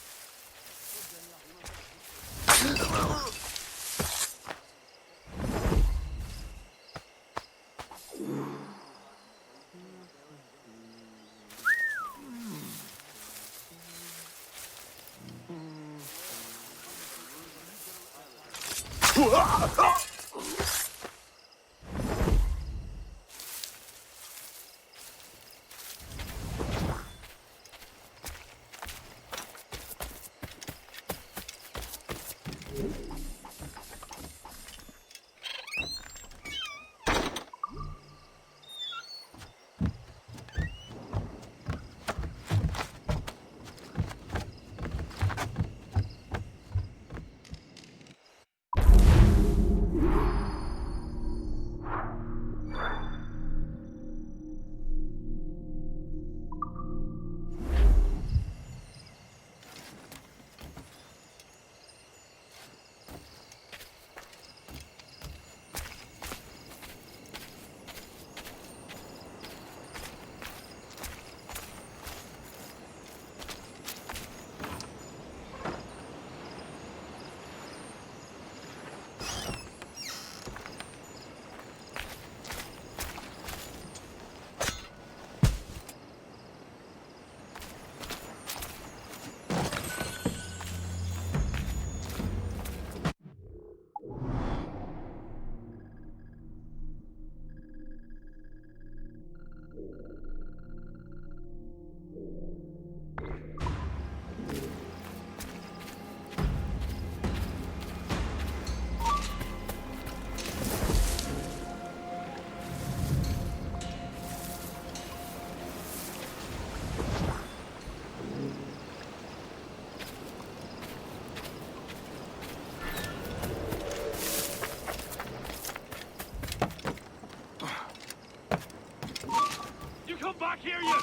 Back here, you!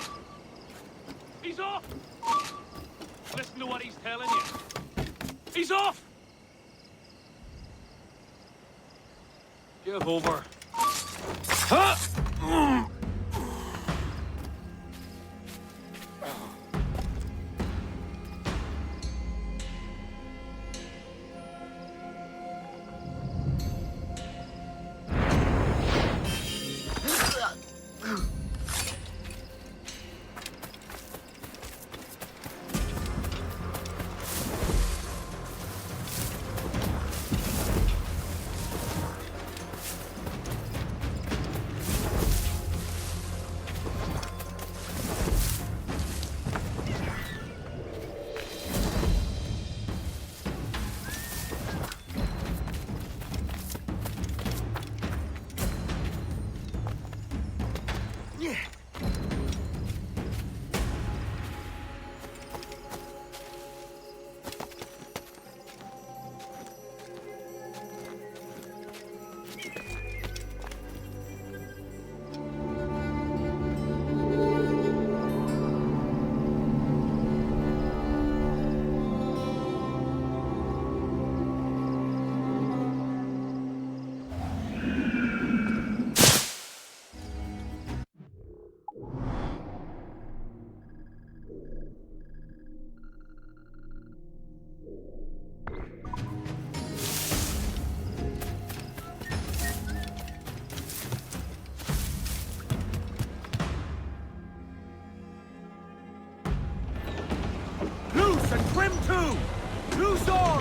He's off! Listen to what he's telling you. He's off! Give over. Huh?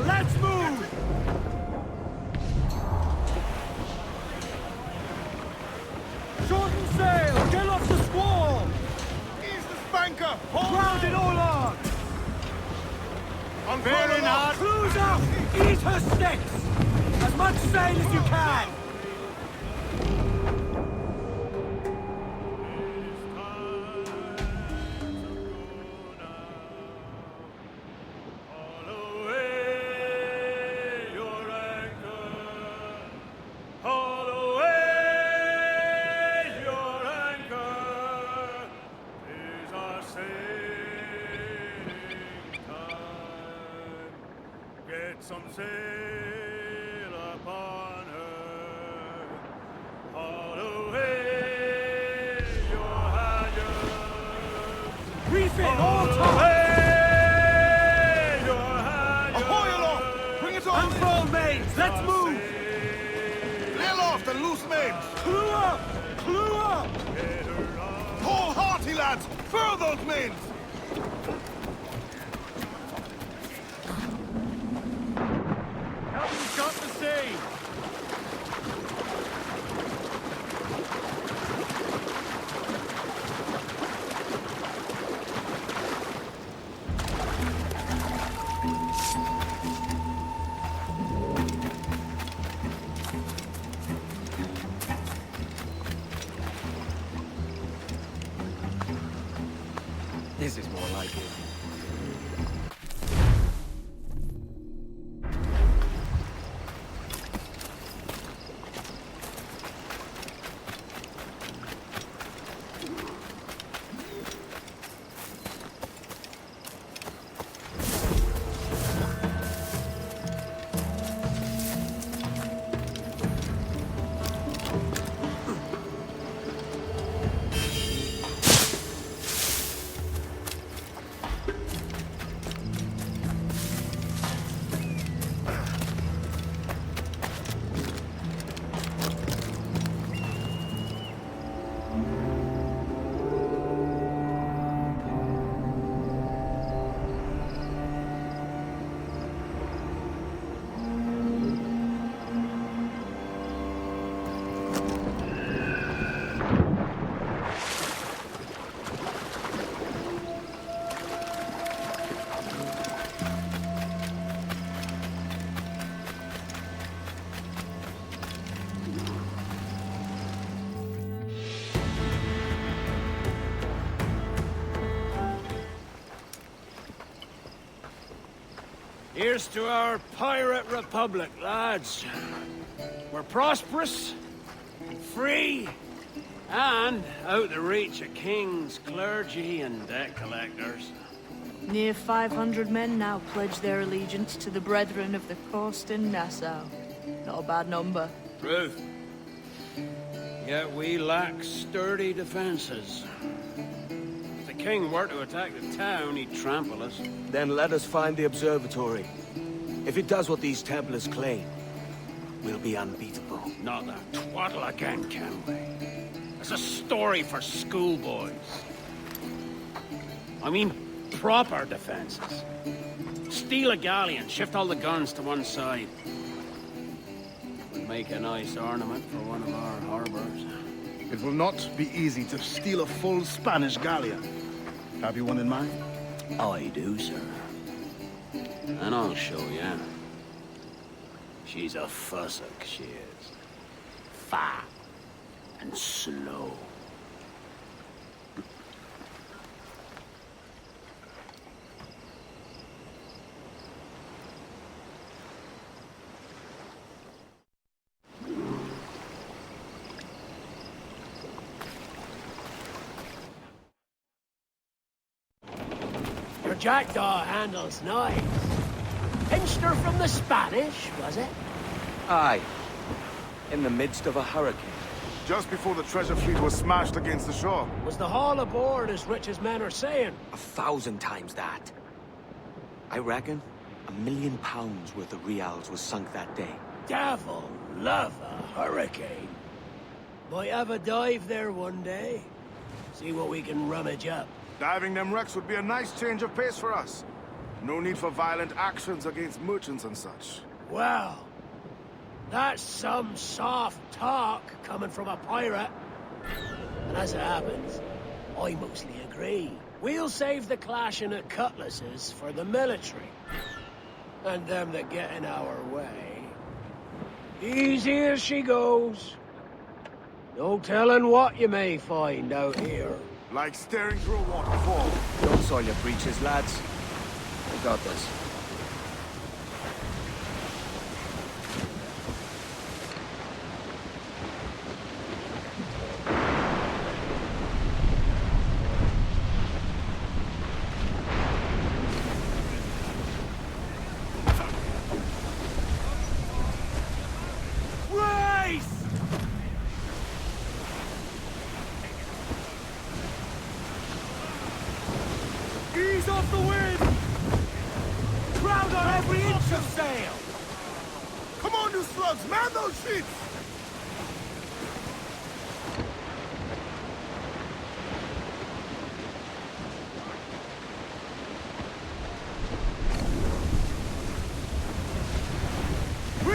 Let's move! Shorten sail! Get off the squall! Ease the spanker! Ground it all on! Unfurl Now, cruise up! Ease her sticks! As much sail as you can! Some sail upon her. Haul away your halyards. Reef it all Haul time! away your halyards. Ahoy aloft! Bring it on! Unfurl mains! Let's move! Lay aloft and loose mains! Clue up! Clue up! Haul hearty, lads! Furl those mains! Captain's got the sea! This is more like it. Here's to our pirate republic, lads. We're prosperous, free, and out the reach of kings, clergy, and debt collectors. Near 500 men now pledge their allegiance to the Brethren of the Coast in Nassau. Not a bad number. Truth. Yet we lack sturdy defenses. If the king were to attack the town, he'd trample us. Then let us find the observatory. If it does what these Templars claim, we'll be unbeatable. Not that twaddle again, can we? It's a story for schoolboys. I mean, proper defenses. Steal a galleon, shift all the guns to one side. Would make a nice ornament for one of our harbors. It will not be easy to steal a full Spanish galleon. Have you one in mind? I do, sir. And I'll show you. She's a fussock, she is. Fat and slow. Your jackdaw handles nice. Pinched her from the Spanish, was it? Aye. In the midst of a hurricane. Just before the treasure fleet was smashed against the shore. Was the haul aboard as rich as men are saying? 1,000 times that. I reckon £1 million worth of reals was sunk that day. Devil love a hurricane. Might have a dive there one day. See what we can rummage up. Diving them wrecks would be a nice change of pace for us. No need for violent actions against merchants and such. Well, that's some soft talk coming from a pirate. And as it happens, I mostly agree. We'll save the clashing of cutlasses for the military. And them that get in our way. Easy as she goes. No telling what you may find out here. Like staring through a waterfall. Don't soil your breeches, lads. I got this. Ease off the wind! Crowd on every inch of sail! Come on, you slugs! Man those sheets!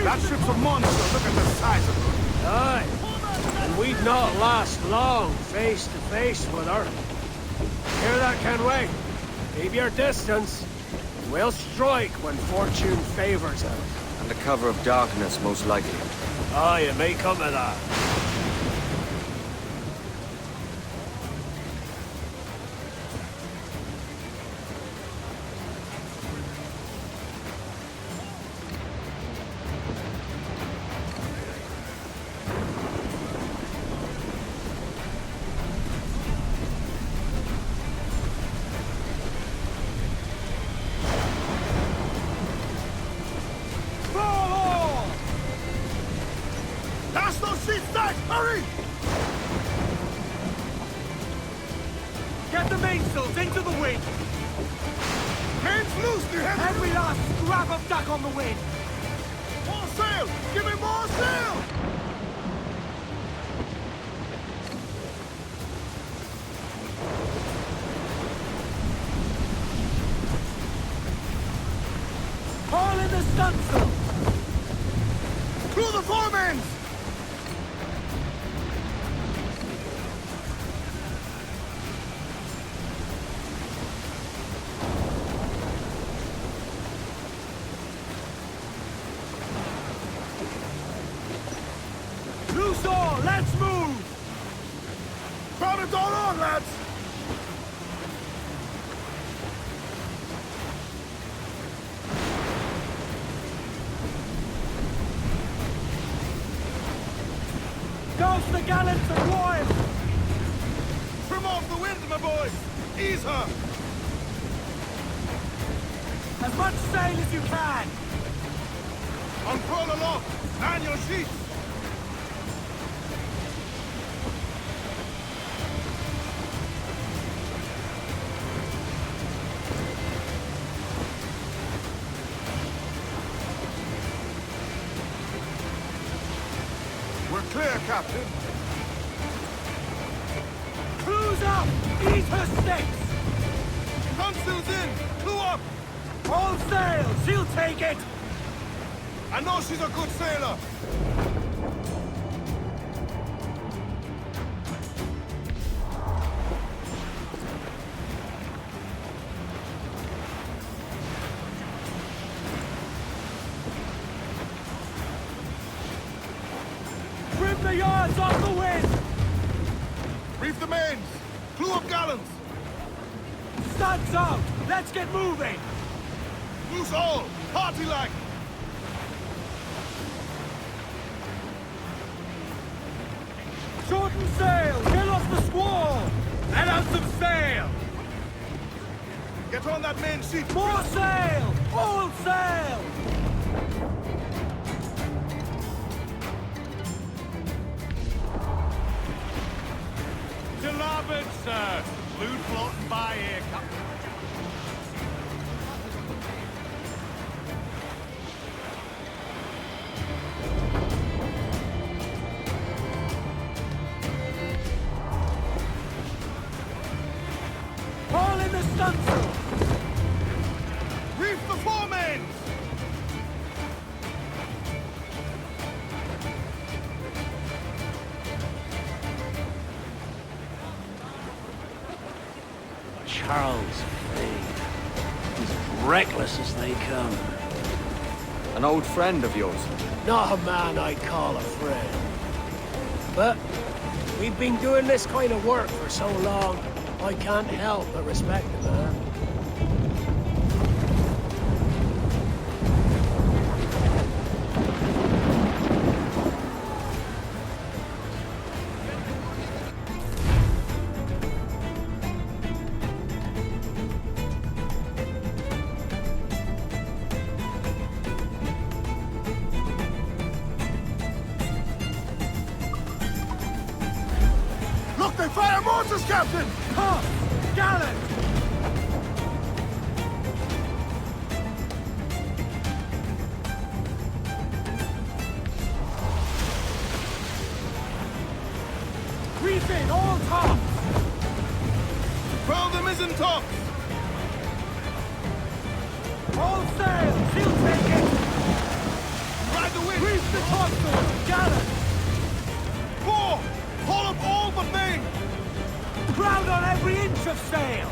That ship's a monster. Look at the size of her. Aye. And we'd not last long face to face with her. Hear that, Kenway? Keep your distance. We'll strike when fortune favors us. Under cover of darkness, most likely. Aye, it may come to that. Hurry! Get the mainsails into the wind! Hands loose, you have Every last scrap of duck on the wind! more sail! Give me more sail! Haul in the stunsail! Through the foremans! Loose all! Let's move! Crowd it all on, lads! Douse the gallants and royals! Trim off the wind, my boys! Ease her! As much sail as you can! Unfurl aloft! Man your sheets! We're clear, Captain. Cruise up! Ease her sticks! Tonsils in! Clue up! All sail! She'll take it! I know she's a good sailor! Trim the yards off the wind! Reef the mains! Clue up gallants! Studs out! Let's get moving! Loose all! Party like! Shorten sail! Get off the squall! Let out some sail! Get on that main sheet! More sail! All sail! To larboard, sir. Blue floating by here, Captain. Haul in the stunsail! Charles Vane. He's as reckless as they come. An old friend of yours? Not a man I'd call a friend. But we've been doing this kind of work for so long, I can't help but respect the man. Look, they fire mortars, Captain! Huh! Gallant! Reefing, all tops! Throw the mizzen tops! All sails! She'll take it! Ride the wind! Reef the topsail! Gallant! Fore! Haul up all but main! Crowd on every inch of sail!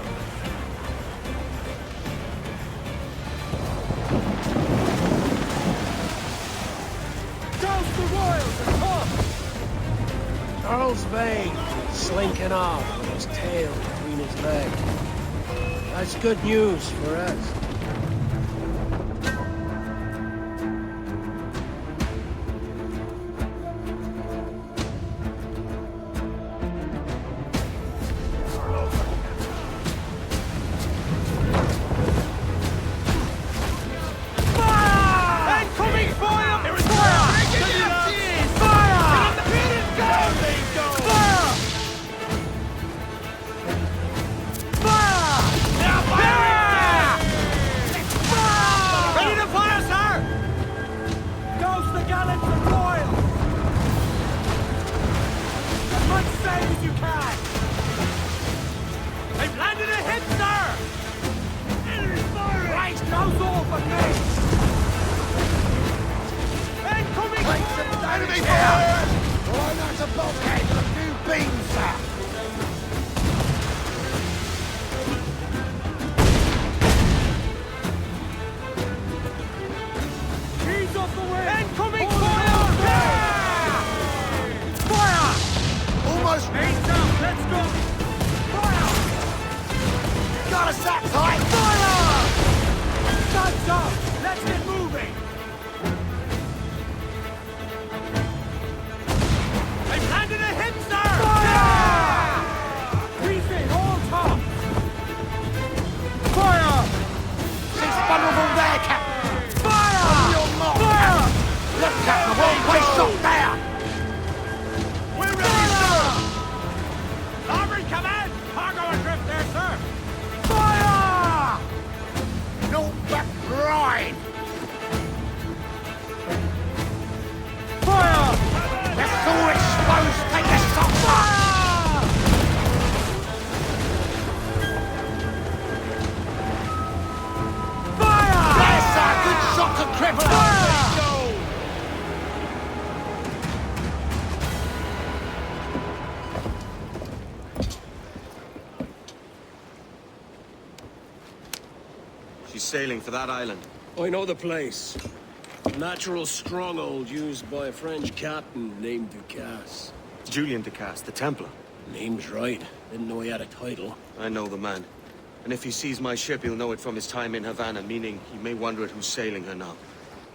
Douse the royals and tops! Charles Vane slinking off with his tail between his legs. That's good news for us. Enemy fire! Oh, that's a bulkhead with a few beams, sir! He's off the way! Incoming fire! Fire! Almost! He's up! Let's go! Fire! Got a sack tight! Fire! Guns up! Let's get moving! Landed a hit, sir! Fire! Reefing, all tops! Fire! She's vulnerable there, Captain! Fire! On your mark! Fire! Look, Captain, one way shot there! We're ready, sir! Larboard command! Cargo adrift there, sir! Fire! No back ride! Fire! Let's go exposed! Take this top fire! Fire! Yes, sir! Good shot to cripple her! Let's go! She's sailing for that island. I know the place. Natural stronghold used by a French captain named Ducasse. Julian Ducasse, the Templar. Name's right. Didn't know he had a title. I know the man. And if he sees my ship, he'll know it from his time in Havana, meaning he may wonder at who's sailing her now.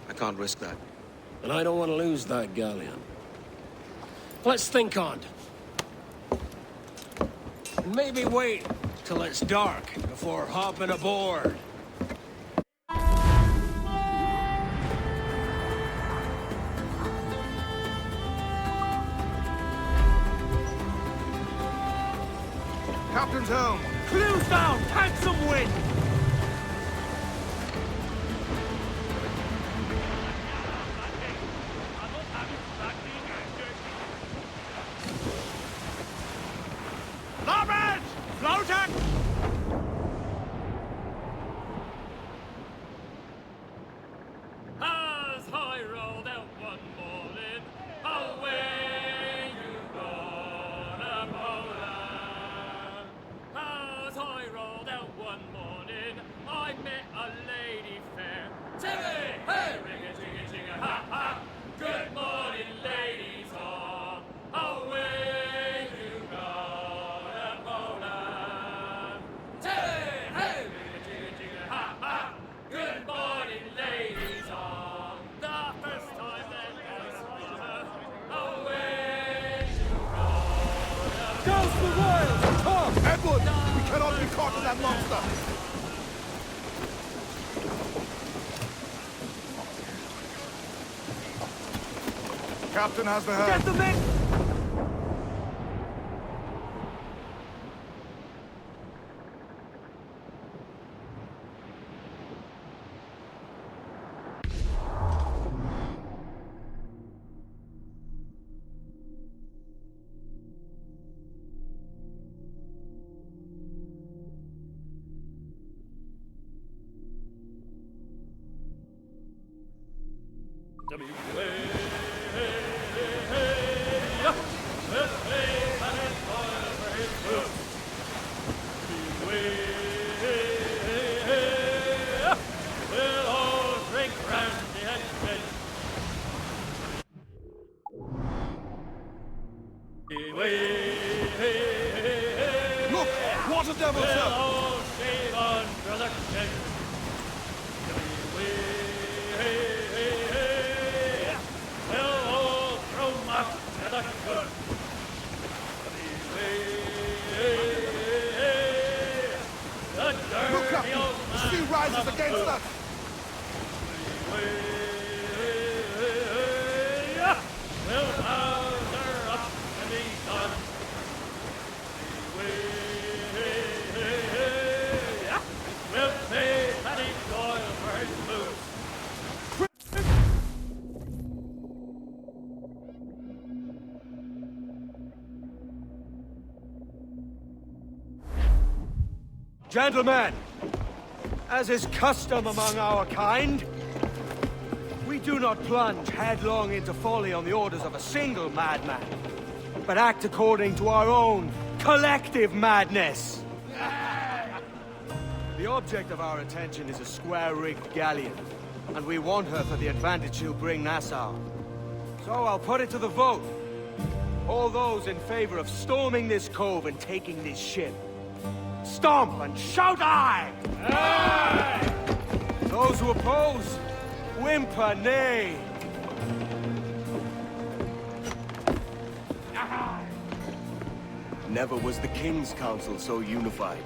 I can't risk that. And I don't want to lose that galleon. Let's think on it. And maybe wait till it's dark before hopping aboard. Captain's helm! Clews down! Catch some wind! Larboard! Floater! As I rolled out one morning, away you gone, Poland. As I rolled out to that monster! Captain has the herd. Get the men! Look! Water devil, sir! Look, Captain! The sea rises against us! Gentlemen, as is custom among our kind, we do not plunge headlong into folly on the orders of a single madman, but act according to our own collective madness. The object of our attention is a square-rigged galleon, and we want her for the advantage she'll bring Nassau. So I'll put it to the vote. All those in favor of storming this cove and taking this ship, stomp and shout aye! Aye! Those who oppose, whimper nay. Never was the King's Council so unified.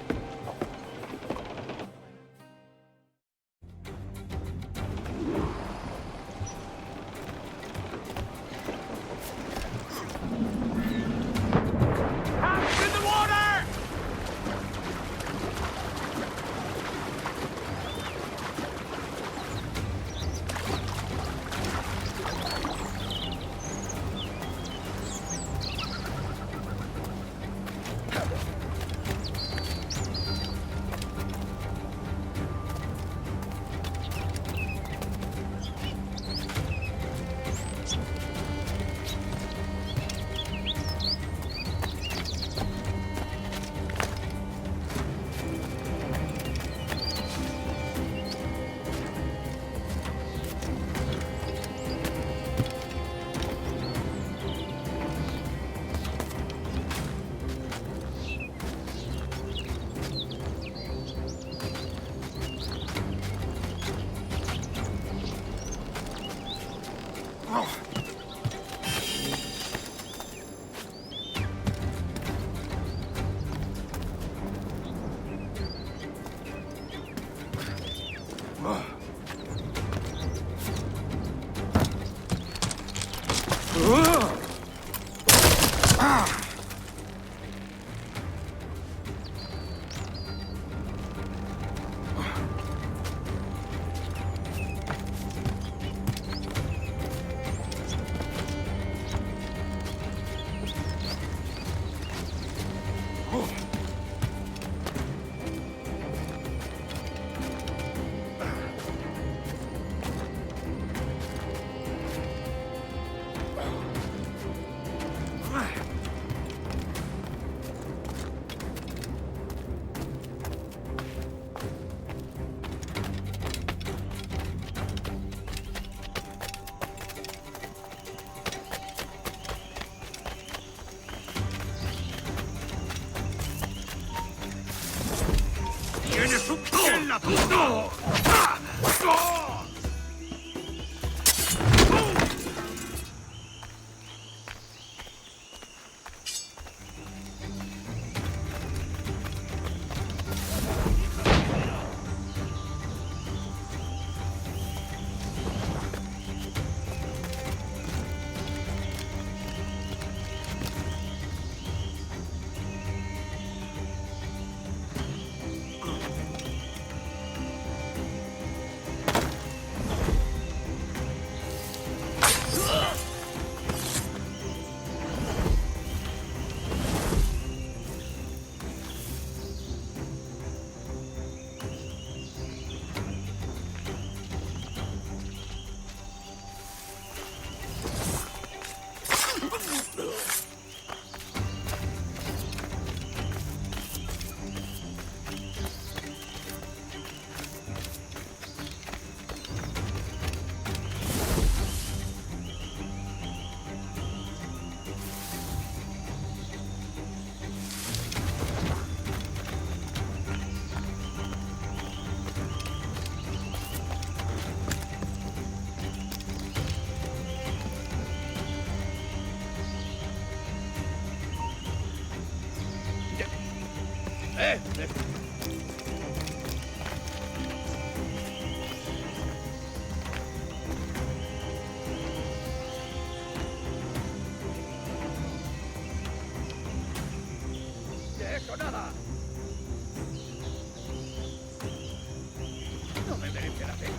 De eso nada. No me merece la pena.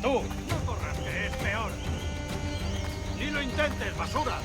¡Tú! No corras, que es peor. ¡Ni lo intentes, basura!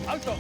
¡Alto!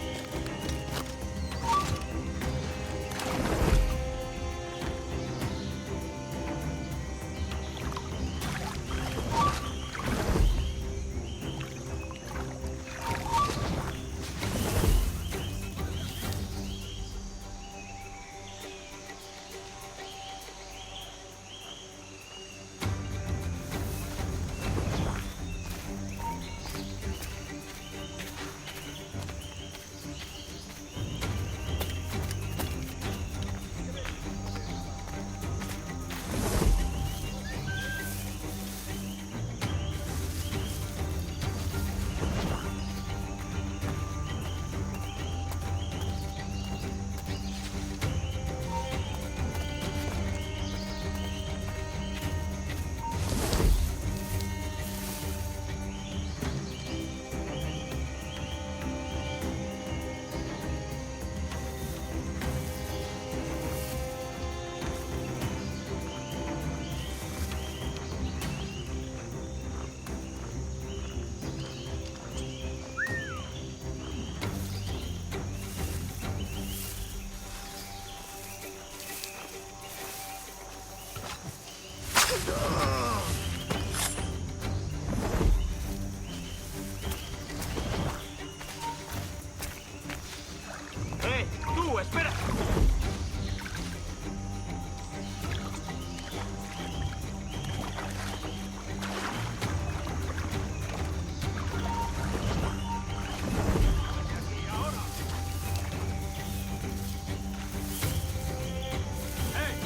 ¡Tú, espera!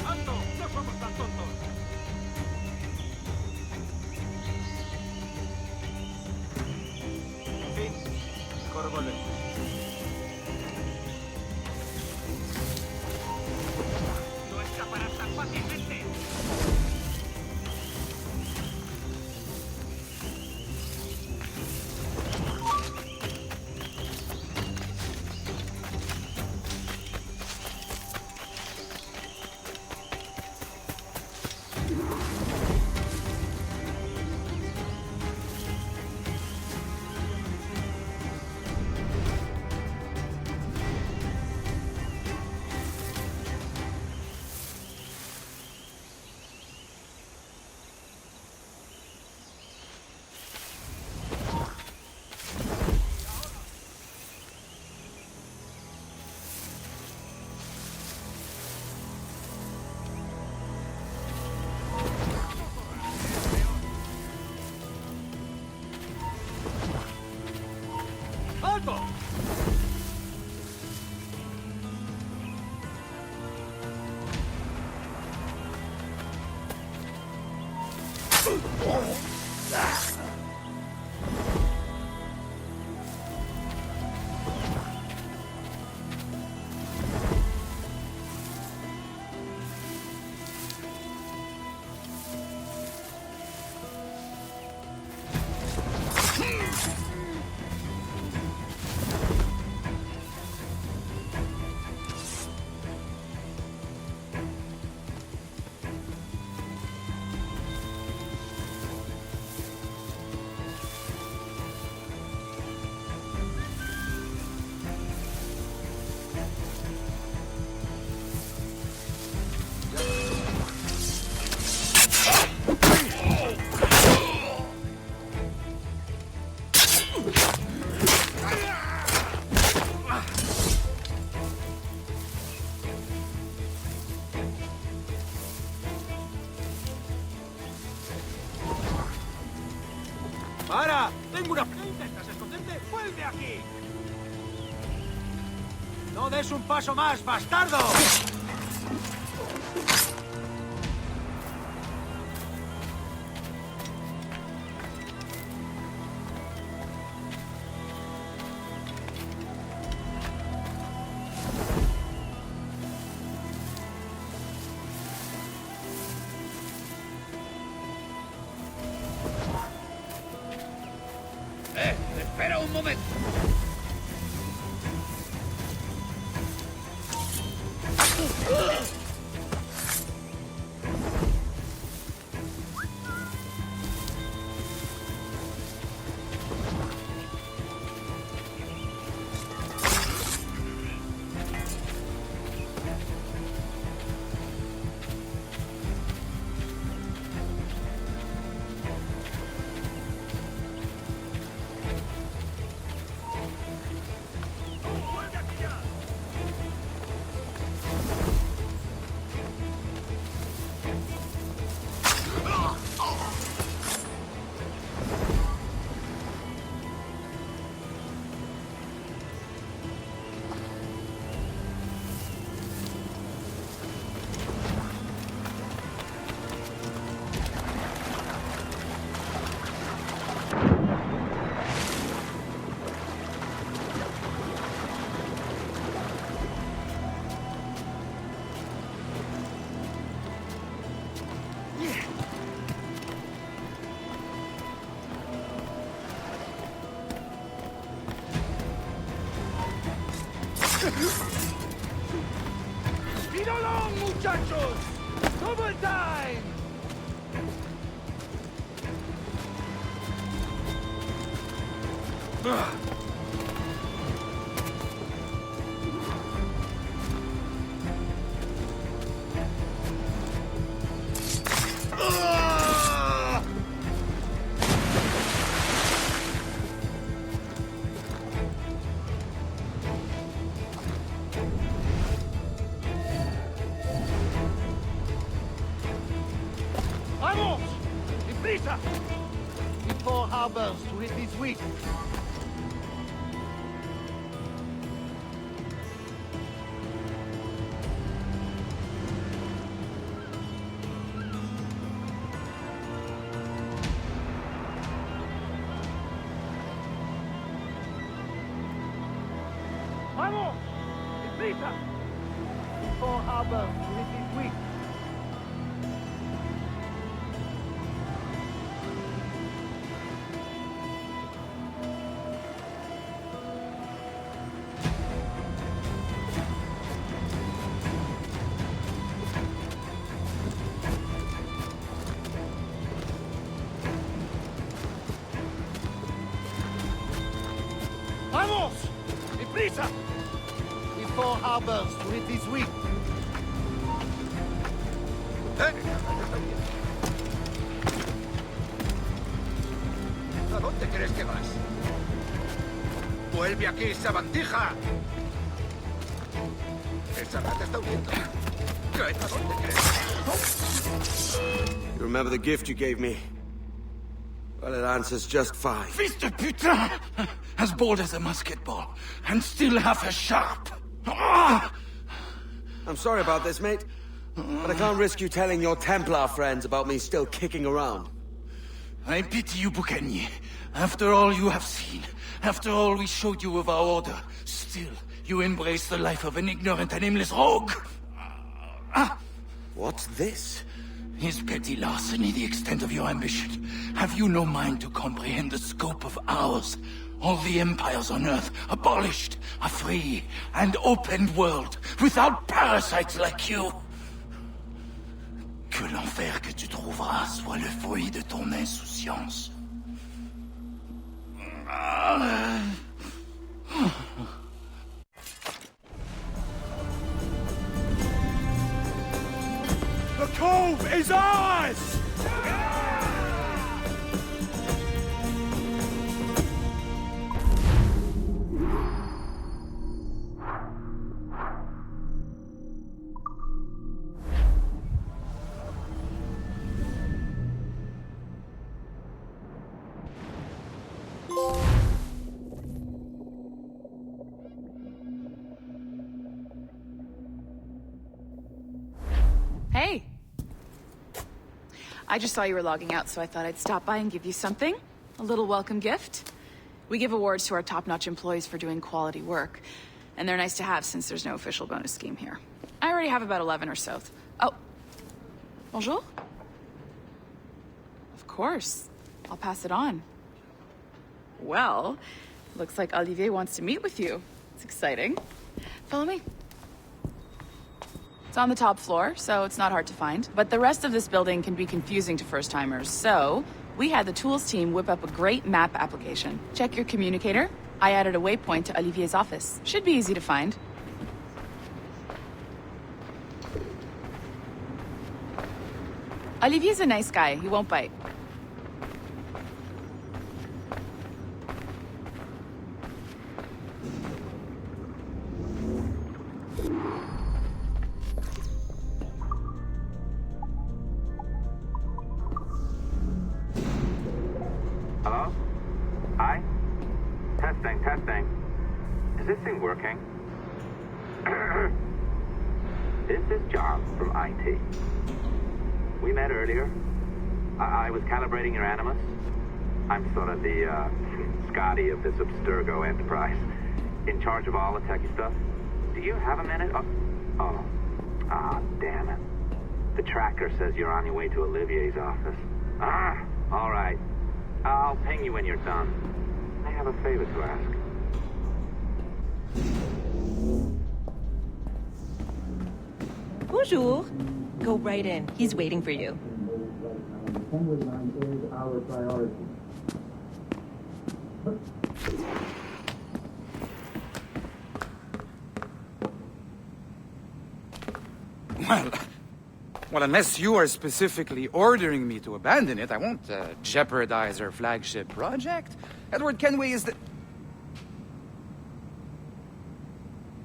¡Alto! ¡No somos tan tontos! ¡Para! ¡Tengo una... ¿Qué intentas esconderte? ¡Vuelve aquí! ¡No des un paso más, bastardo! Espera un momento. ¡Speed along, muchachos! ¡Double time! ¡Vamos! ¡Deprisa! Before harbors to hit this week. ¡Vamos! ¡Deprisa! Before harbors to hit this week. ¡Vamos! ¡Deprisa! Before harbors to hit this week. ¿A dónde crees que vas? ¡Vuelve aquí, sabandija! Esa rata está huyendo. ¿A dónde crees? You remember the gift you gave me? Well, it answers just fine. Fils de putain! As bold as a musket ball, and still half as sharp. Ah! I'm sorry about this, mate. But I can't risk you telling your Templar friends about me still kicking around. I pity you, Boucanier. After all you have seen, after all we showed you of our order, still you embrace the life of an ignorant and aimless rogue. What's this? Is petty larceny the extent of your ambition? Have you no mind to comprehend the scope of ours? All the empires on Earth abolished, a free and open world, without parasites like you. Que l'enfer que tu trouveras soit le fruit de ton insouciance. The cove is ours! Hey! I just saw you were logging out, so I thought I'd stop by and give you something. A little welcome gift. We give awards to our top-notch employees for doing quality work, and they're nice to have since there's no official bonus scheme here. I already have about 11 or so. Oh. Bonjour? Of course. I'll pass it on. Well, looks like Olivier wants to meet with you. It's exciting. Follow me. It's on the top floor, so it's not hard to find. But the rest of this building can be confusing to first-timers, so we had the tools team whip up a great map application. Check your communicator. I added a waypoint to Olivier's office. Should be easy to find. Olivier's a nice guy. He won't bite. Hello? Hi? Testing. Is this thing working? This is John from IT. We met earlier. I was calibrating your Animus. I'm sort of the, Scotty of this Abstergo enterprise. In charge of all the techie stuff. Do you have a minute? Damn it. The tracker says you're on your way to Olivier's office. All right. I'll ping you when you're done. I have a favor to ask. Bonjour. Go right in. He's waiting for you. Our priority. Well, unless you are specifically ordering me to abandon it, I won't jeopardize our flagship project. Edward Kenway is the...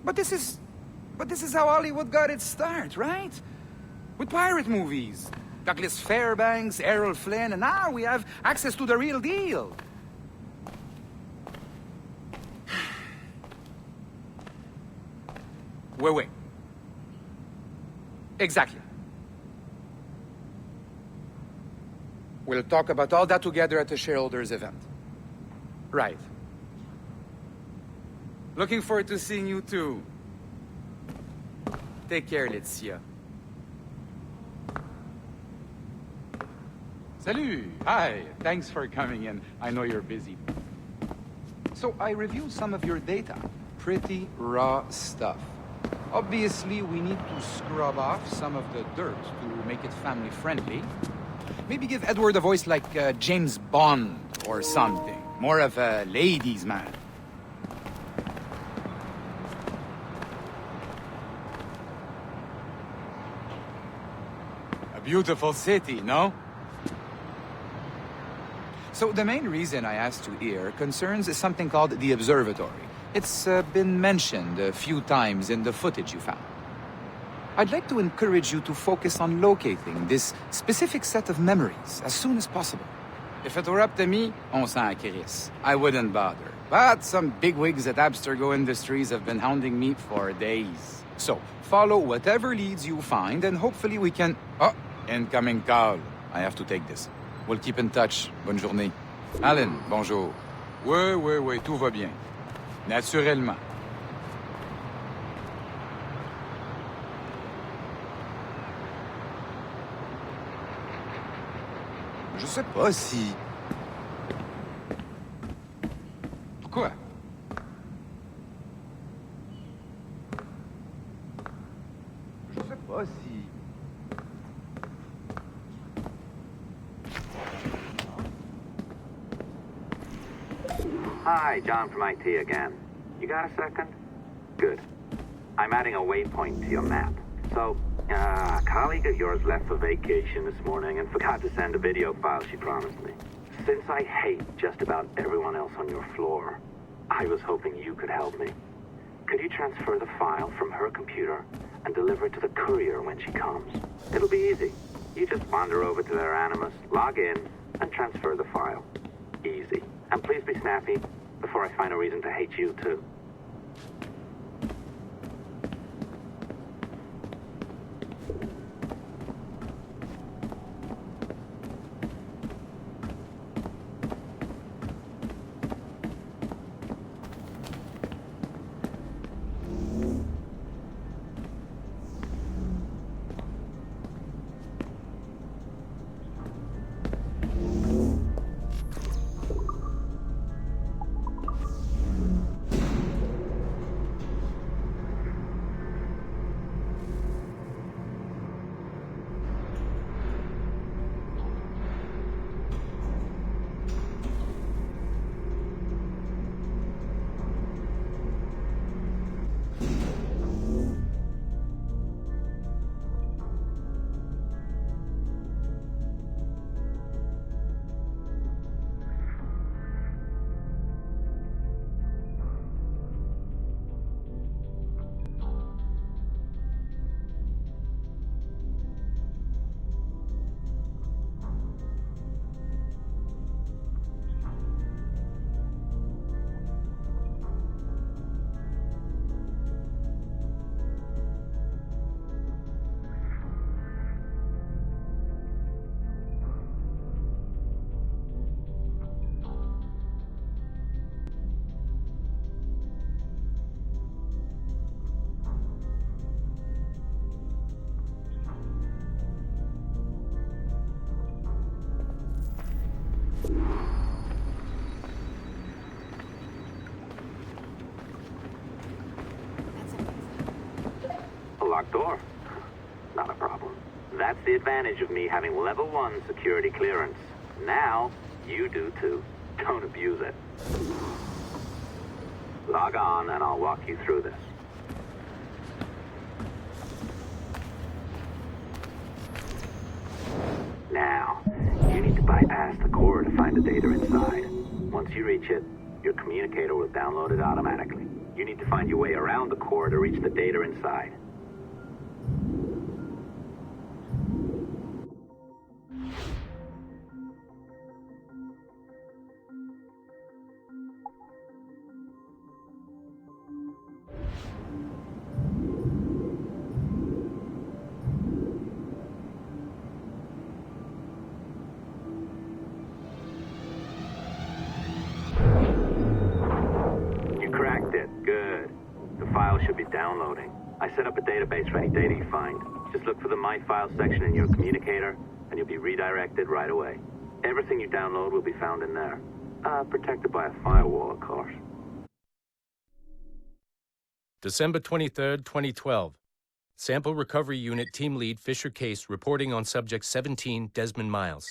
But this is how Hollywood got its start, right? With pirate movies. Douglas Fairbanks, Errol Flynn, and now we have access to the real deal. Wait. Exactly. We'll talk about all that together at the shareholders event. Right. Looking forward to seeing you too. Take care, Laetitia. Salut! Hi, thanks for coming in. I know you're busy. So I reviewed some of your data. Pretty raw stuff. Obviously, we need to scrub off some of the dirt to make it family-friendly. Maybe give Edward a voice like James Bond or something. More of a ladies' man. A beautiful city, no? So the main reason I asked you here concerns something called the observatory. It's been mentioned a few times in the footage you found. I'd like to encourage you to focus on locating this specific set of memories as soon as possible. If it were up to me, on s'en crisse. I wouldn't bother. But some bigwigs at Abstergo Industries have been hounding me for days. So, follow whatever leads you find, and hopefully we can... Oh, incoming call. I have to take this. We'll keep in touch. Bonne journée. Alan, bonjour. Oui, tout va bien. Naturellement. Je sais pas si... Pourquoi? Je sais pas si... Hi, John from IT again. You got a second? Good. I'm adding a waypoint to your map. So, a colleague of yours left for vacation this morning and forgot to send a video file she promised me. Since I hate just about everyone else on your floor, I was hoping you could help me. Could you transfer the file from her computer and deliver it to the courier when she comes? It'll be easy. You just wander over to their Animus, log in, and transfer the file. Easy. And please be snappy before I find a reason to hate you too. Locked door. Not a problem. That's the advantage of me having level 1 security clearance. Now, you do too. Don't abuse it. Log on and I'll walk you through this. Now, you need to bypass the core to find the data inside. Once you reach it, your communicator will download it automatically. You need to find your way around the core to reach the data inside. Should be downloading. I set up a database for any data you find. Just look for the My Files section in your communicator, and you'll be redirected right away. Everything you download will be found in there. Protected by a firewall, of course. December 23rd, 2012. Sample Recovery Unit Team Lead Fisher Case reporting on Subject 17, Desmond Miles.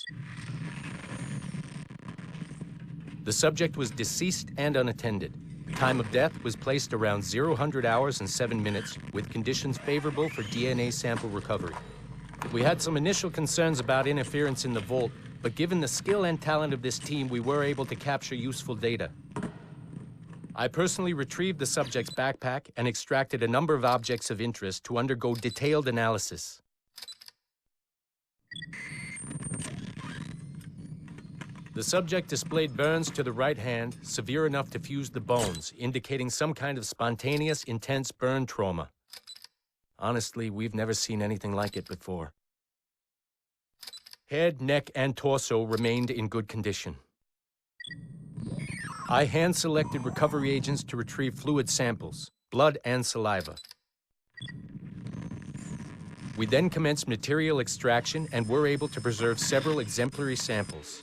The subject was deceased and unattended. Time of death was placed around 00 hours and 7 minutes, with conditions favorable for DNA sample recovery. We had some initial concerns about interference in the vault, but given the skill and talent of this team, we were able to capture useful data. I personally retrieved the subject's backpack and extracted a number of objects of interest to undergo detailed analysis. The subject displayed burns to the right hand, severe enough to fuse the bones, indicating some kind of spontaneous, intense burn trauma. Honestly, we've never seen anything like it before. Head, neck, and torso remained in good condition. I hand-selected recovery agents to retrieve fluid samples, blood and saliva. We then commenced material extraction and were able to preserve several exemplary samples.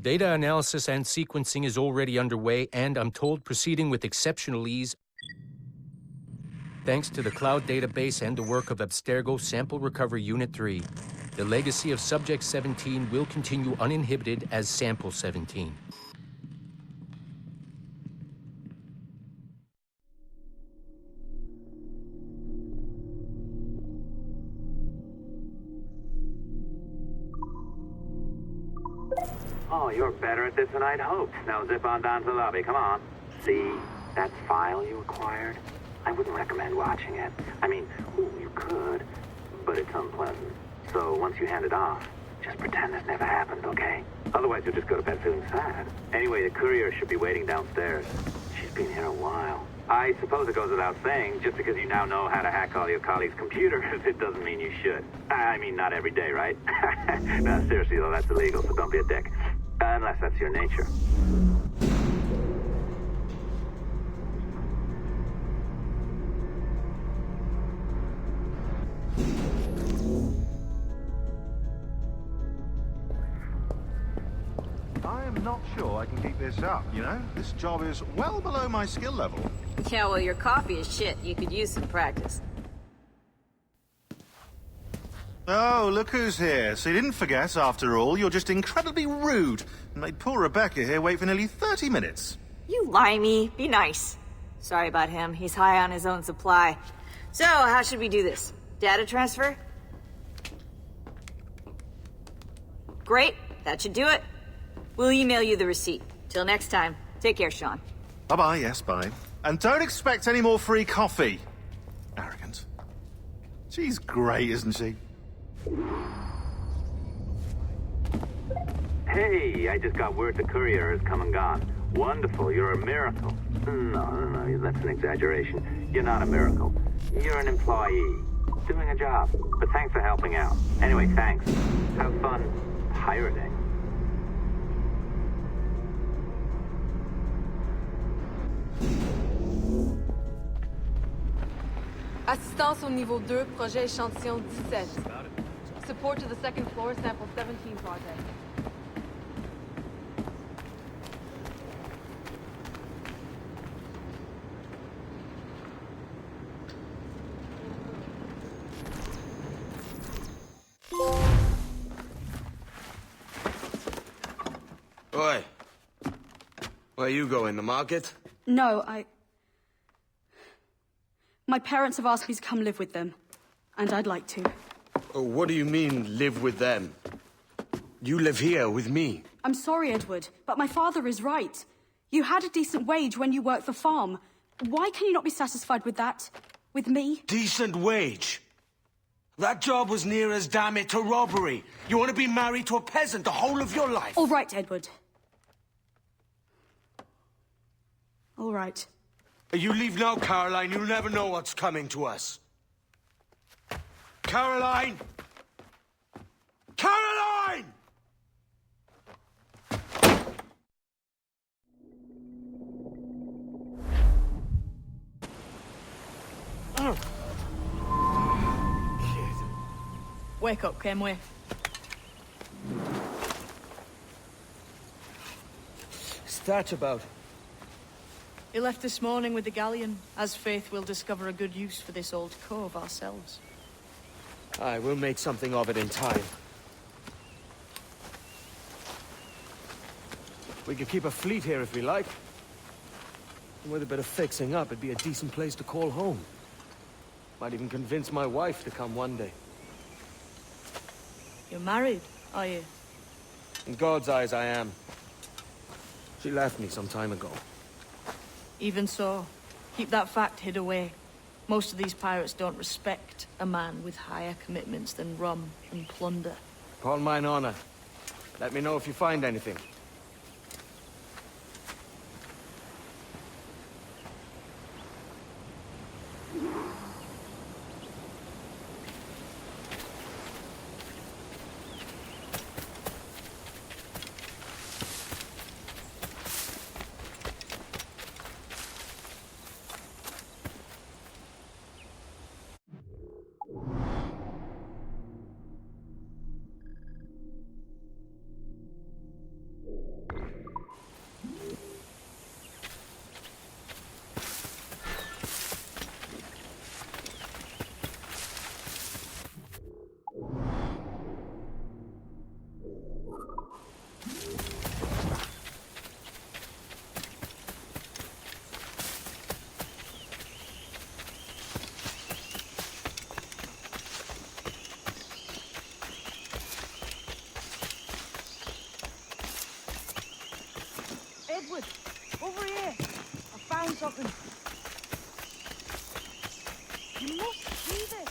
Data analysis and sequencing is already underway, and I'm told proceeding with exceptional ease thanks to the cloud database and the work of Abstergo Sample Recovery Unit 3. The legacy of Subject 17 will continue uninhibited as Sample 17. Oh, you're better at this than I'd hoped. Now zip on down to the lobby, come on. See that file you acquired? I wouldn't recommend watching it. I mean, you could, but it's unpleasant. So once you hand it off, just pretend this never happened, okay? Otherwise you'll just go to bed feeling sad. Anyway, the courier should be waiting downstairs. She's been here a while. I suppose it goes without saying, just because you now know how to hack all your colleagues' computers, it doesn't mean you should. I mean, not every day, right? No, seriously though, that's illegal, so don't be a dick. Unless that's your nature. I am not sure I can keep this up, you know? This job is well below my skill level. Yeah, well, your coffee is shit. You could use some practice. Oh, look who's here. So you didn't forget, after all, you're just incredibly rude and made poor Rebecca here wait for nearly 30 minutes. You limey. Be nice. Sorry about him. He's high on his own supply. So, how should we do this? Data transfer? Great. That should do it. We'll email you the receipt. Till next time. Take care, Sean. Bye-bye, yes, bye. And don't expect any more free coffee. Arrogant. She's great, isn't she? Hey, I just got word the courier has come and gone. Wonderful, you're a miracle. No, that's an exaggeration. You're not a miracle. You're an employee, doing a job. But thanks for helping out. Anyway, thanks. Have fun pirating. Assistance au niveau 2, projet échantillon 17. Support to the second floor, sample 17 project. Oi. Where you going, the market? No, My parents have asked me to come live with them, and I'd like to. Oh, what do you mean, live with them? You live here with me. I'm sorry, Edward, but my father is right. You had a decent wage when you worked the farm. Why can you not be satisfied with that? With me? Decent wage? That job was near as, damn it, to robbery. You want to be married to a peasant the whole of your life? All right, Edward. All right. You leave now, Caroline. You'll never know what's coming to us. Caroline! Caroline! Wake up, Kenway. What's that about? He left this morning with the galleon. As faith, we'll discover a good use for this old cove ourselves. Aye, we'll make something of it in time. We could keep a fleet here if we like. And with a bit of fixing up, it'd be a decent place to call home. Might even convince my wife to come one day. You're married, are you? In God's eyes, I am. She left me some time ago. Even so, keep that fact hid away. Most of these pirates don't respect a man with higher commitments than rum and plunder. Upon mine honor. Let me know if you find anything. You must see this.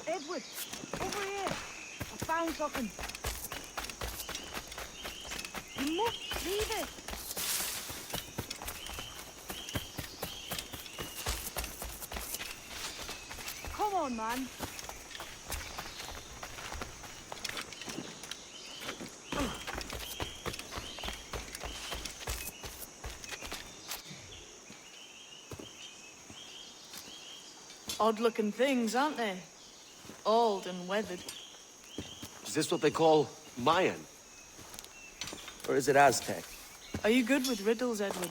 Edward, over here. I found something. You must see this. Come on, man. Odd-looking things, aren't they? Old and weathered. Is this what they call Mayan? Or is it Aztec? Are you good with riddles, Edward?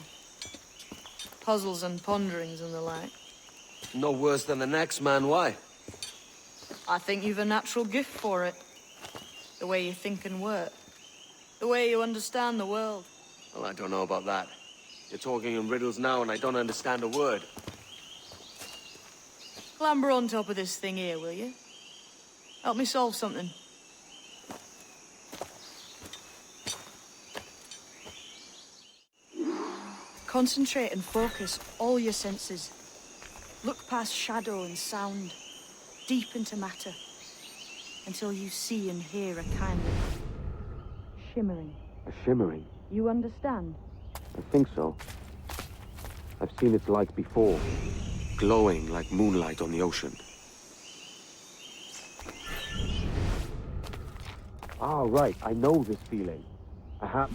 Puzzles and ponderings and the like? No worse than the next man, why? I think you've a natural gift for it. The way you think and work. The way you understand the world. Well, I don't know about that. You're talking in riddles now and I don't understand a word. Clamber on top of this thing here, will you? Help me solve something. Concentrate and focus all your senses. Look past shadow and sound, deep into matter, until you see and hear a kind of shimmering. A shimmering? You understand? I think so. I've seen its like before. Glowing like moonlight on the ocean. Ah, right. I know this feeling. I have...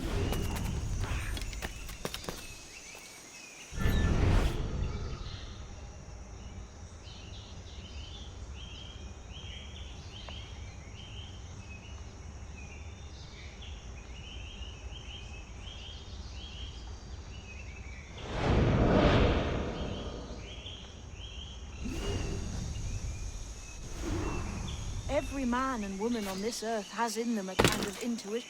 Every man and woman on this earth has in them a kind of intuition.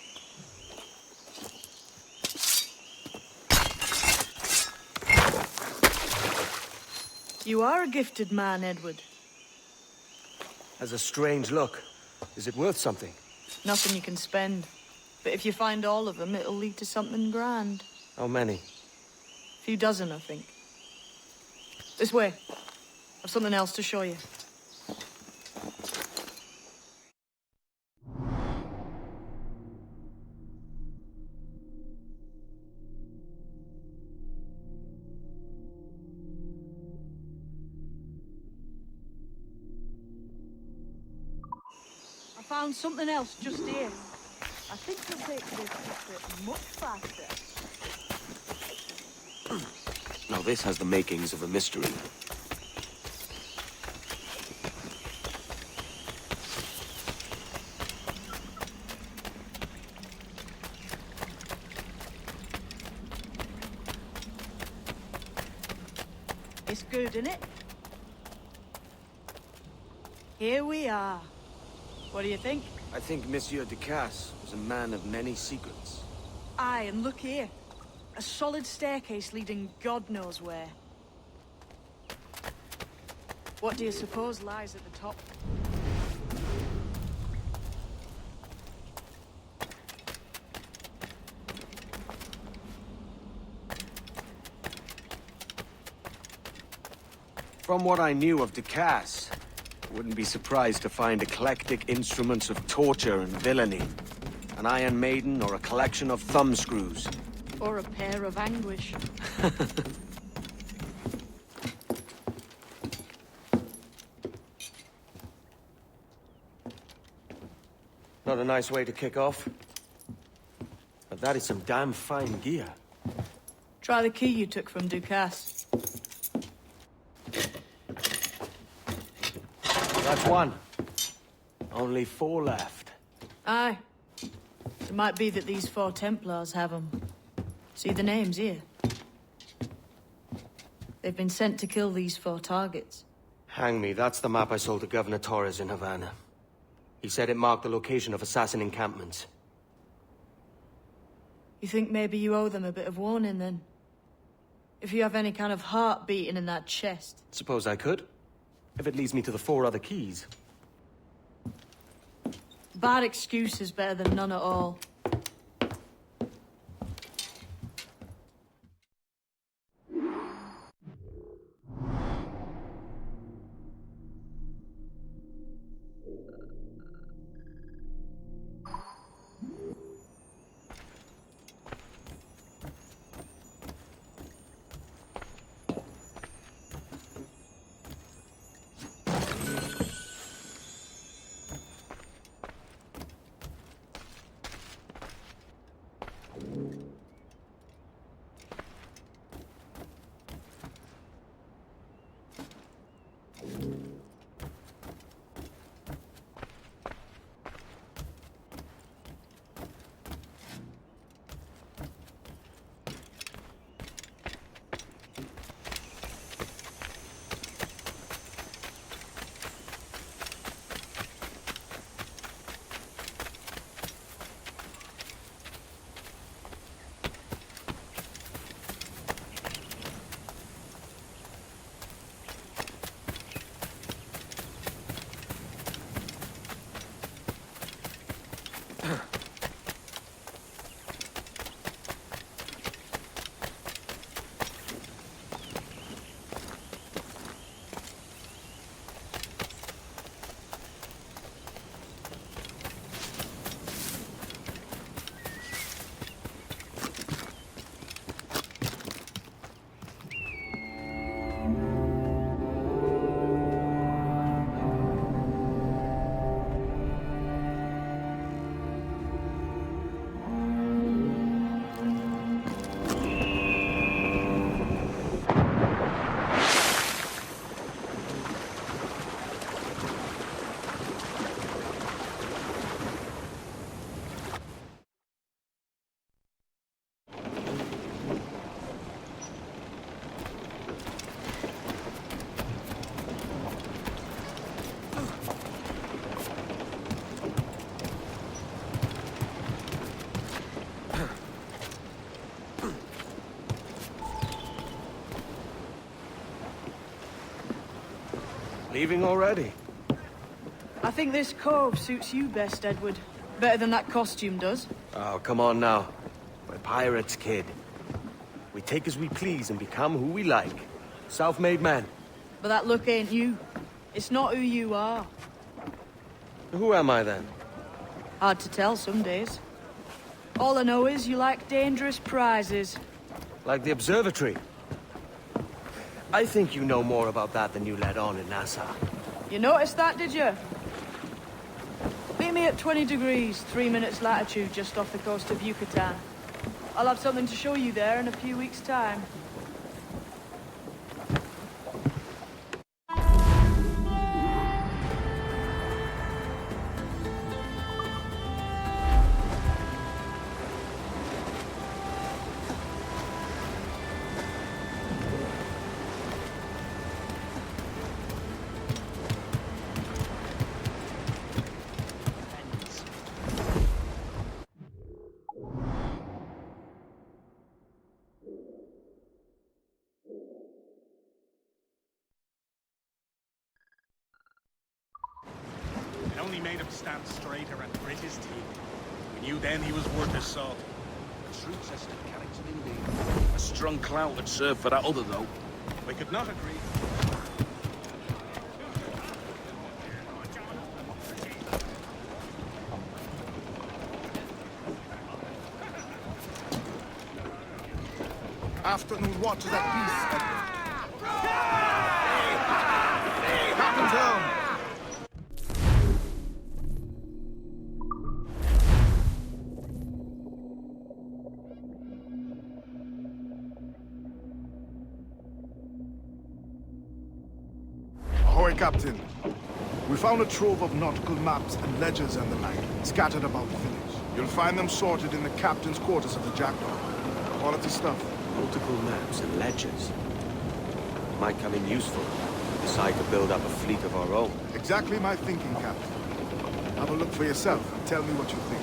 You are a gifted man, Edward. Has a strange look. Is it worth something? Nothing you can spend. But if you find all of them, it'll lead to something grand. How many? A few dozen, I think. This way. I've something else to show you. found something else just here. I think you'll take this trip much faster. Now this has the makings of a mystery. It's good, isn't it? Here we are. What do you think? I think Monsieur Ducasse was a man of many secrets. Aye, and look here. A solid staircase leading God knows where. What do you suppose lies at the top? From what I knew of Ducasse, I wouldn't be surprised to find eclectic instruments of torture and villainy. An Iron Maiden or a collection of thumbscrews. Or a pair of anguish. Not a nice way to kick off. But that is some damn fine gear. Try the key you took from Ducasse. That's one. Only 4 left. Aye. It might be that these 4 Templars have them. See the names here? They've been sent to kill these 4 targets. Hang me, that's the map I sold to Governor Torres in Havana. He said it marked the location of assassin encampments. You think maybe you owe them a bit of warning, then? If you have any kind of heart beating in that chest. Suppose I could? If it leads me to the 4 other keys. Bad excuse is better than none at all. Leaving already? I think this cove suits you best, Edward. Better than that costume does. Oh, come on now. We're pirates, kid. We take as we please and become who we like. Self-made men. But that look ain't you. It's not who you are. Who am I, then? Hard to tell some days. All I know is you like dangerous prizes. Like the observatory. I think you know more about that than you let on in Nassau. You noticed that, did you? Bit me at 20 degrees, 3 minutes latitude just off the coast of Yucatan. I'll have something to show you there in a few weeks' time. It only made him stand straighter and grit his teeth. We knew then he was worth his salt. A true test of character indeed. A strong clout would serve for that other, though. We could not agree. Afternoon watches at peace, Edward. Captain's helm! Ahoy, Captain. We found a trove of nautical maps and ledgers and the like, scattered about the village. You'll find them sorted in the captain's quarters of the Jackdaw. Quality stuff. Nautical maps and ledgers. Might come in useful. Decide to build up a fleet of our own. Exactly my thinking, Captain. Have a look for yourself and tell me what you think.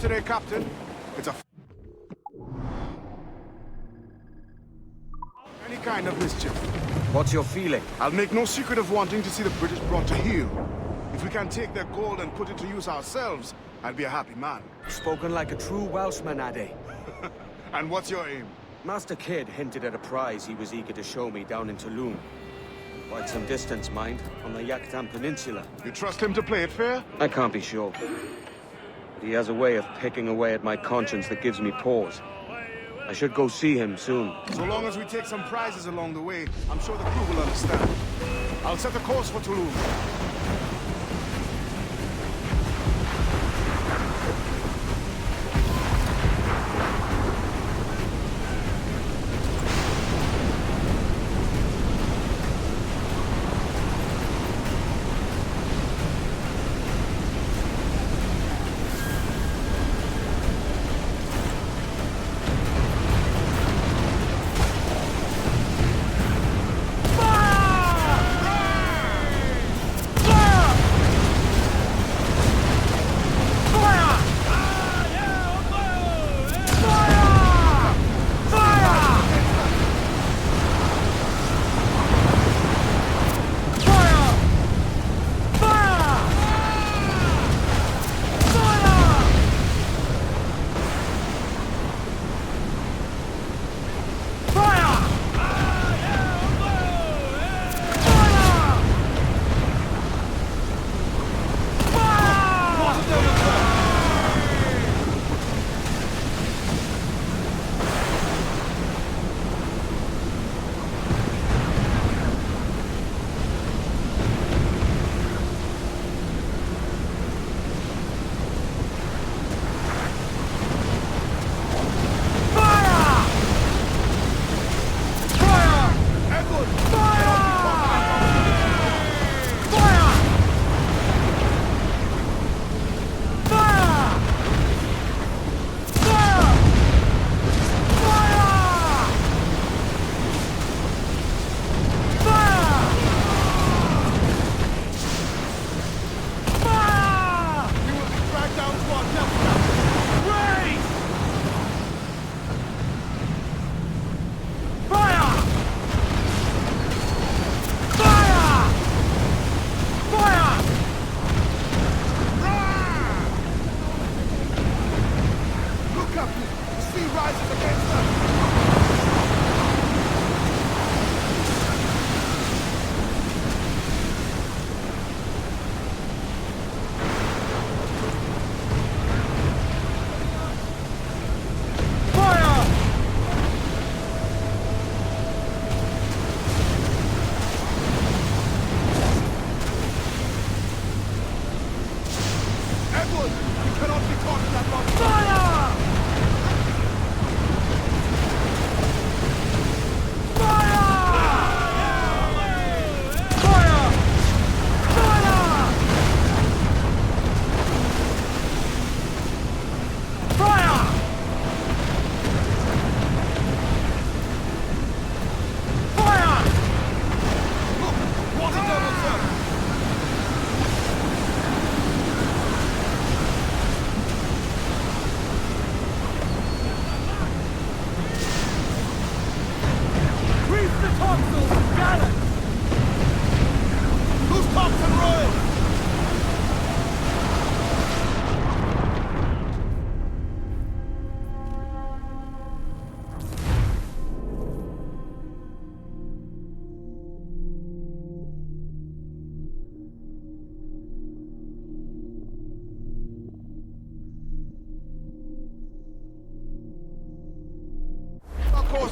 today, Captain. It's a... any kind of mischief. What's your feeling? I'll make no secret of wanting to see the British brought to heel. If we can take their gold and put it to use ourselves, I'll be a happy man. Spoken like a true Welshman, Ade. And what's your aim? Master Kidd hinted at a prize he was eager to show me down in Tulum. Quite some distance, mind, on the Yucatan Peninsula. You trust him to play it fair? I can't be sure. But he has a way of picking away at my conscience that gives me pause. I should go see him soon. So long as we take some prizes along the way, I'm sure the crew will understand. I'll set a course for Tulum.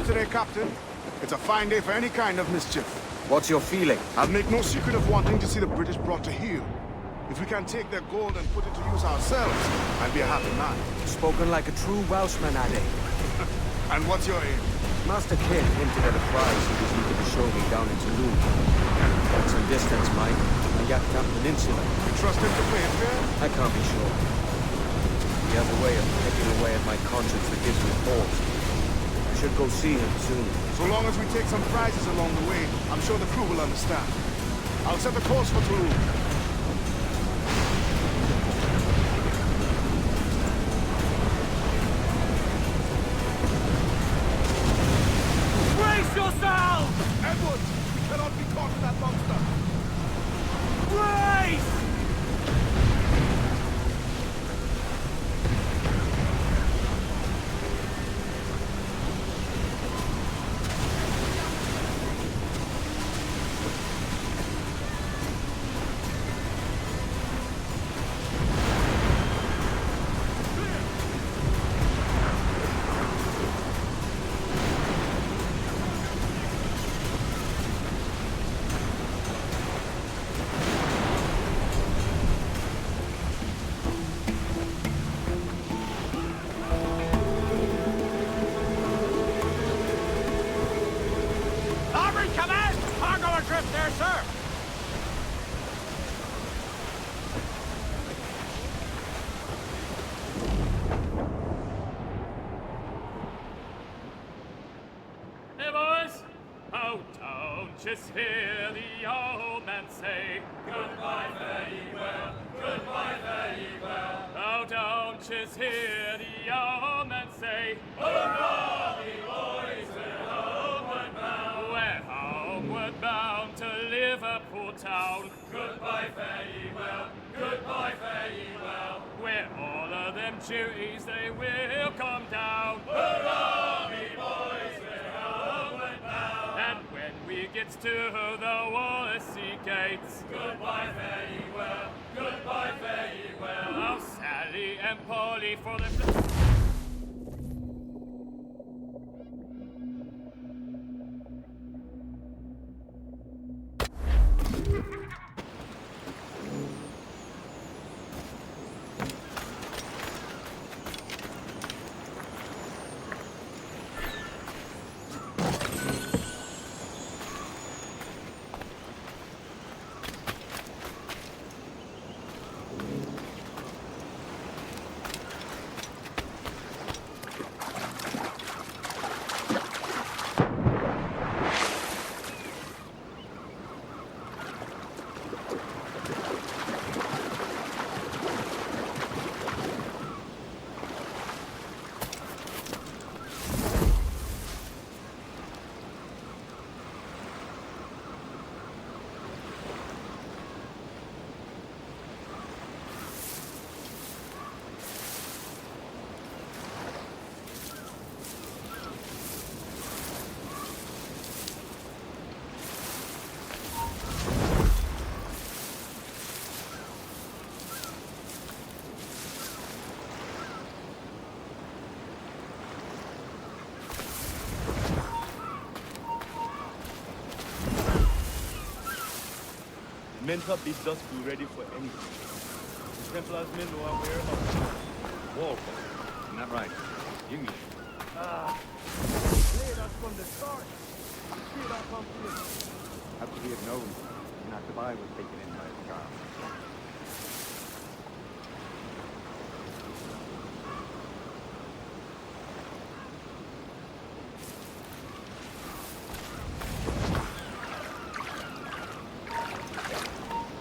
Today, Captain. It's a fine day for any kind of mischief. What's your feeling? I'll make no secret of wanting to see the British brought to heel. If we can take their gold and put it to use ourselves, I'll be a happy man. Spoken like a true Welshman, Ade. And what's your aim? Master Kidd hinted at a prize he was eager to show me down in Tulum. Quite some distance, mind, on the Yucatan Peninsula. You trust him to play it fair? I can't be sure. He has a way of picking away at my conscience that gives me pause. I should go see him soon. So long as we take some prizes along the way, I'm sure the crew will understand. I'll set the course for Tulum. down! Edwards, we cannot be caught in that monster. Brace! There, sir! Hey, boys! Oh, don't just hear the old man say, goodbye, fare ye well, goodbye, fare ye well. Oh, don't just hear the old man say, hurrah, me boys, we're homeward bound. We're homeward bound to Liverpool town. Goodbye, fare ye well, goodbye, fare ye well. Where all of them duties they will come down. Hurrah, me boys, we're homeward bound. And when we get to the Wallasey gates, goodbye, fare ye well, goodbye, fare ye well. Oh, Sally and Polly for the... Mentor bids us be ready for anything. The Templars men know our whereabouts. Walpole. Isn't that right? English. Played us from the start. Feed our pumpkin. How could we have known? Natabai was taken in by a car.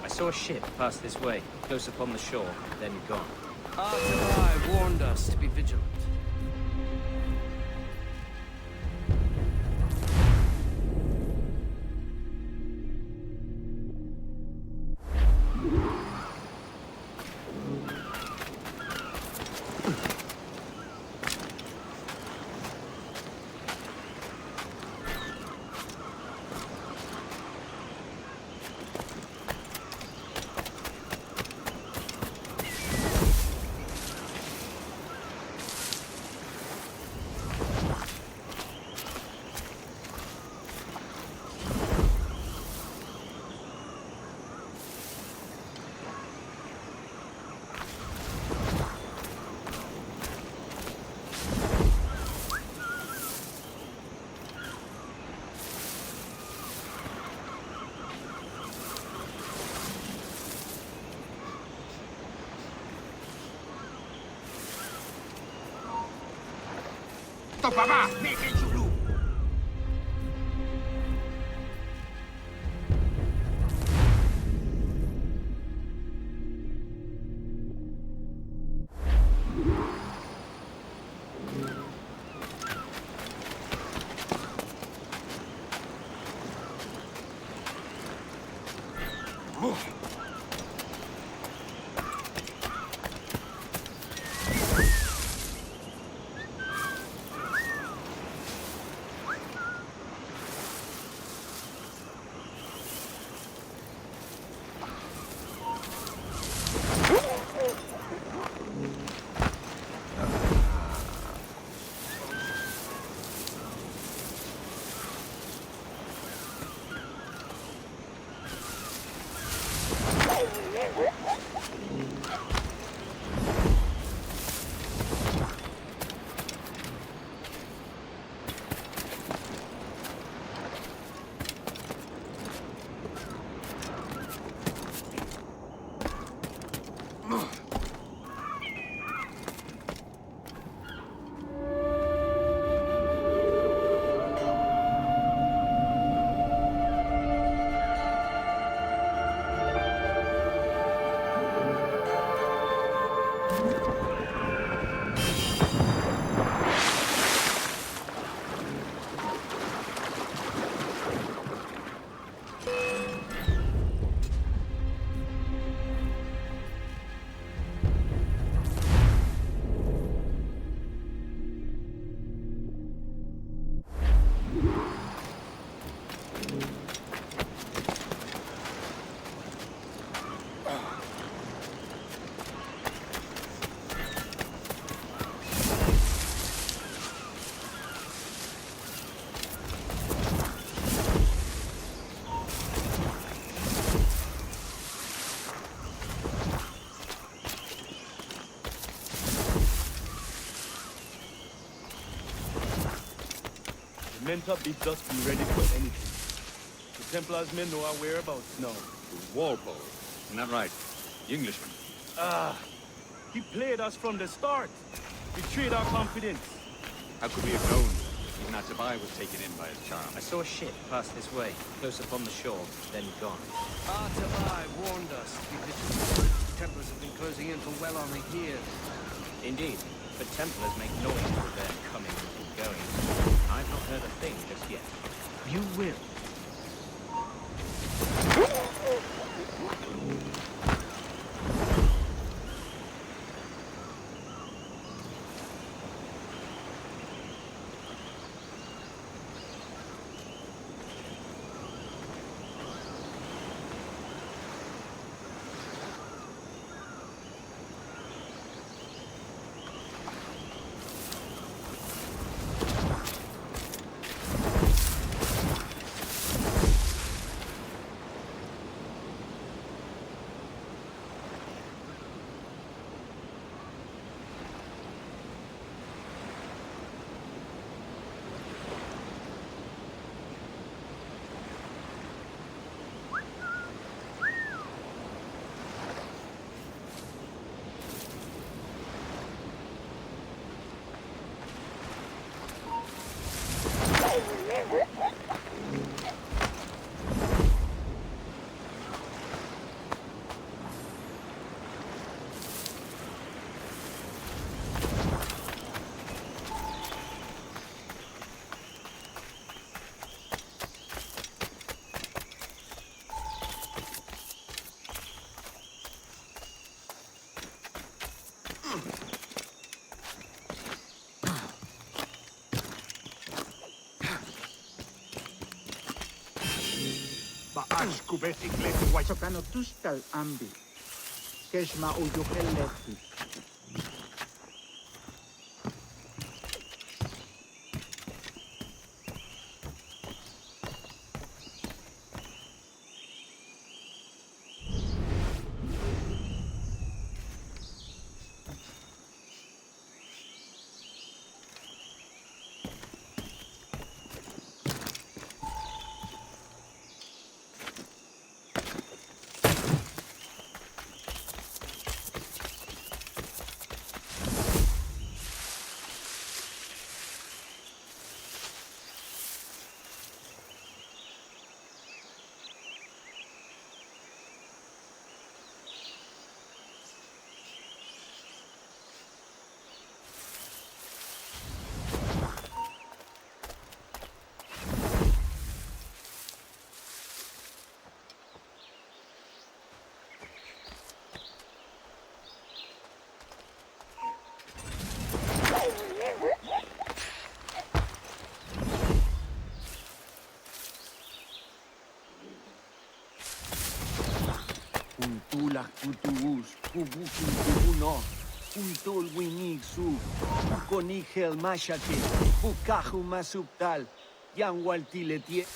I saw a ship pass this way, close upon the shore, then gone. Artabai warned us to be vigilant. Papá, mete su luz. The Mentor bids us be ready for anything. The Templars men know our whereabouts now. It was Walpole. Isn't that right? The Englishman. Ah, he played us from the start. Betrayed our confidence. How could we have known? Even our Tobai was taken in by his charm. I saw a ship pass this way, close up on the shore, then gone. Artabai warned us to be vigilant. The Templars have been closing in for well on a year. Indeed, but Templars make noise with their coming and going. I've not heard a thing just yet. You will. Sokano tuskal ambi. Keshma uyuheleti. Kuntulak kutuus, kubukin kubuno. Kuntul winig su. Kukonigel mashake. Kukahu masuptal. Yang waltiletie.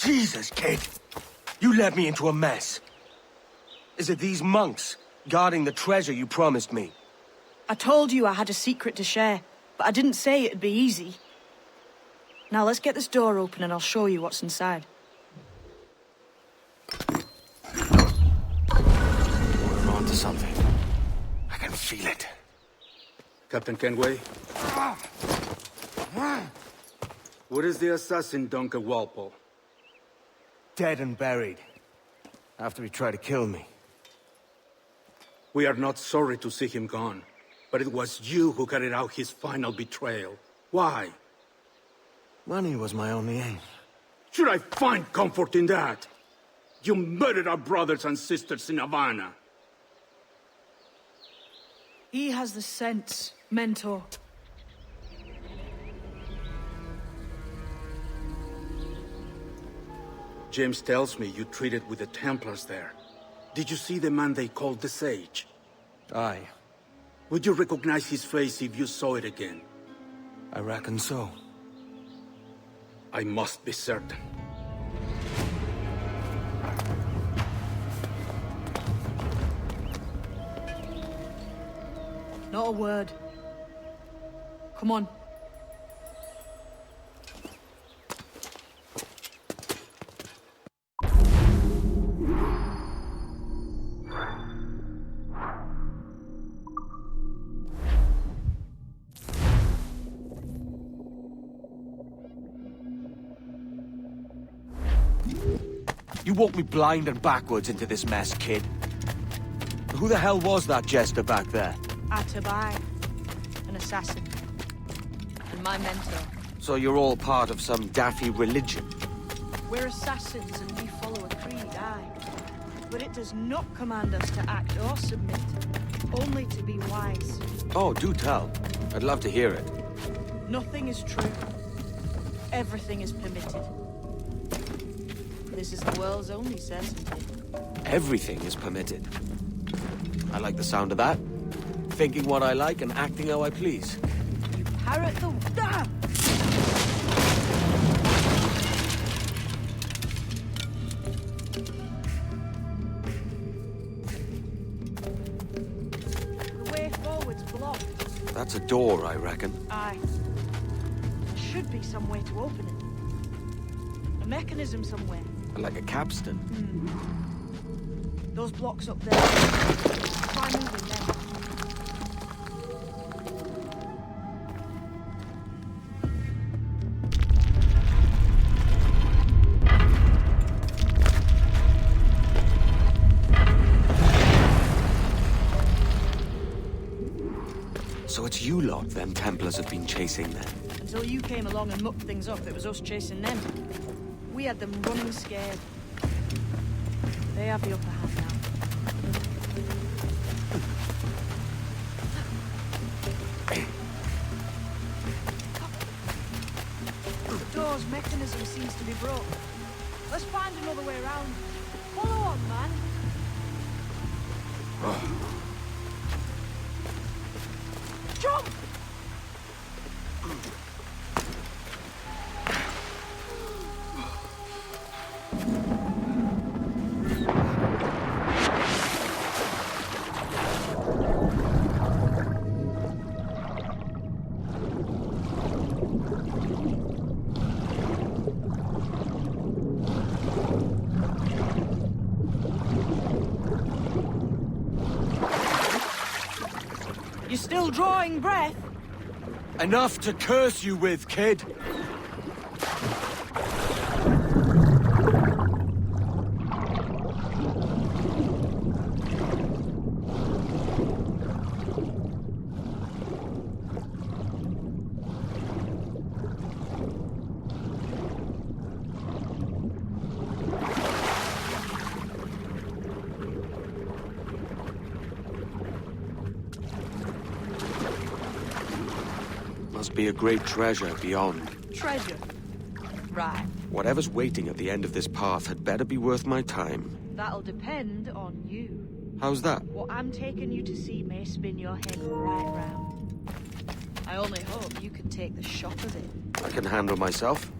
Jesus, kid. You led me into a mess. Is it these monks guarding the treasure you promised me? I told you I had a secret to share, but I didn't say it'd be easy. Now let's get this door open and I'll show you what's inside. We're on to something. I can feel it. Captain Kenway? Where is the assassin, Duncan Walpole? Dead and buried. After he tried to kill me. We are not sorry to see him gone, but it was you who carried out his final betrayal. Why? Money was my only aim. Should I find comfort in that? You murdered our brothers and sisters in Havana. He has the sense, Mentor. James tells me you treated with the Templars there. Did you see the man they called the Sage? Aye. Would you recognize his face if you saw it again? I reckon so. I must be certain. Not a word. Come on. You walked me blind and backwards into this mess, kid. Who the hell was that jester back there? Atabai, an assassin, and my mentor. So you're all part of some daffy religion? We're assassins and we follow a creed, aye. But it does not command us to act or submit, only to be wise. Oh, do tell. I'd love to hear it. Nothing is true. Everything is permitted. This is the world's only certainty. Everything is permitted. I like the sound of that. Thinking what I like and acting how I please. You parrot the... Ah! The way forward's blocked. That's a door, I reckon. Aye. There should be some way to open it. A mechanism somewhere. Like a capstan. Those blocks up there. Try moving them. So it's you lot them Templars have been chasing then? Until you came along and mucked things up, it was us chasing them. We had them running scared. They have the upper hand now. The door's mechanism seems to be broke. Let's find another way around. Follow on, man. Jump! Still drawing breath? Enough to curse you with, kid. Must be a great treasure beyond. Treasure? Right. Whatever's waiting at the end of this path had better be worth my time. That'll depend on you. How's that? What I'm taking you to see may spin your head right round. I only hope you can take the shock of it. I can handle myself.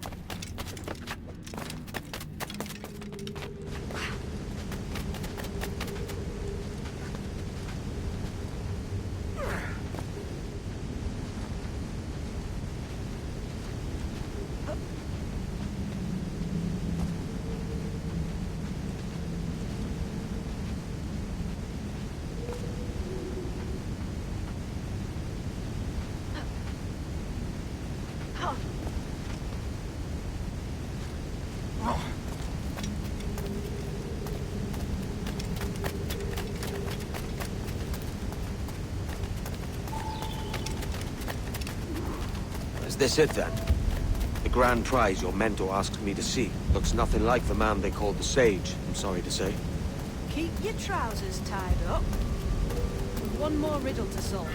Is this it then? The grand prize your mentor asked me to see. Looks nothing like the man they called the Sage, I'm sorry to say. Keep your trousers tied up. One more riddle to solve.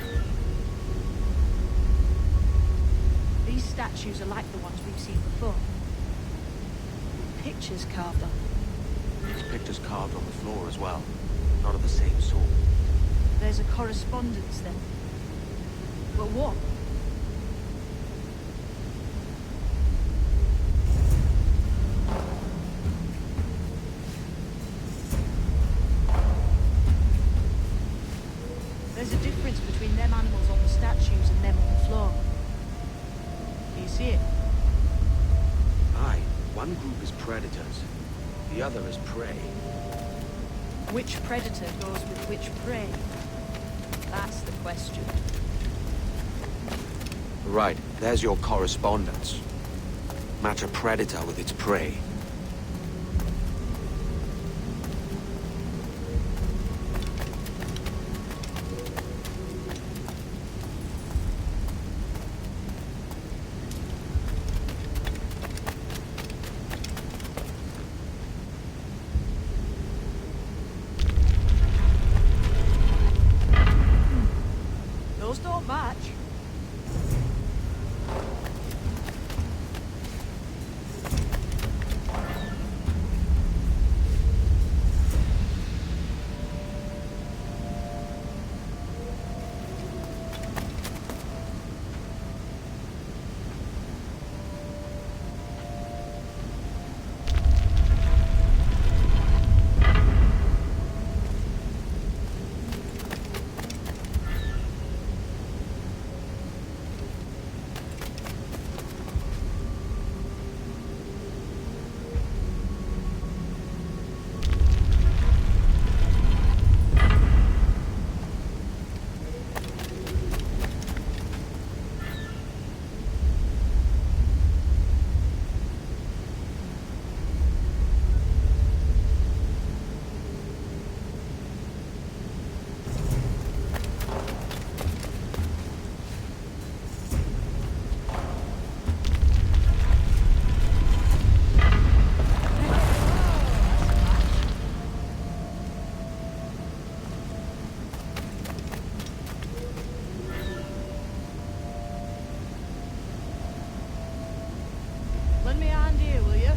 These statues are like the ones we've seen before. Pictures carved on them. There's pictures carved on the floor as well. Not of the same sort. There's a correspondence then. But what? There's a difference between them animals on the statues and them on the floor. Do you see it? Aye, one group is predators. The other is prey. Which predator goes with which prey? That's the question. Right, there's your correspondence. Match a predator with its prey. Those don't match. Lend me a hand here, will you?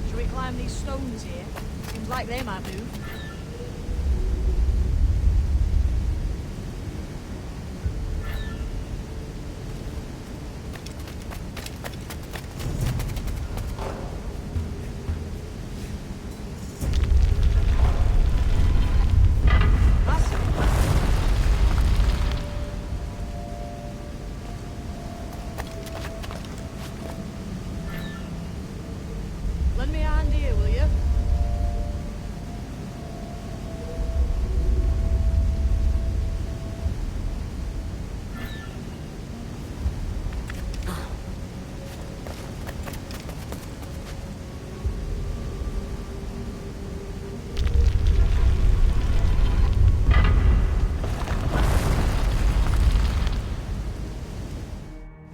Should we climb these stones here? Seems like they might move. Lend me a hand here, will you?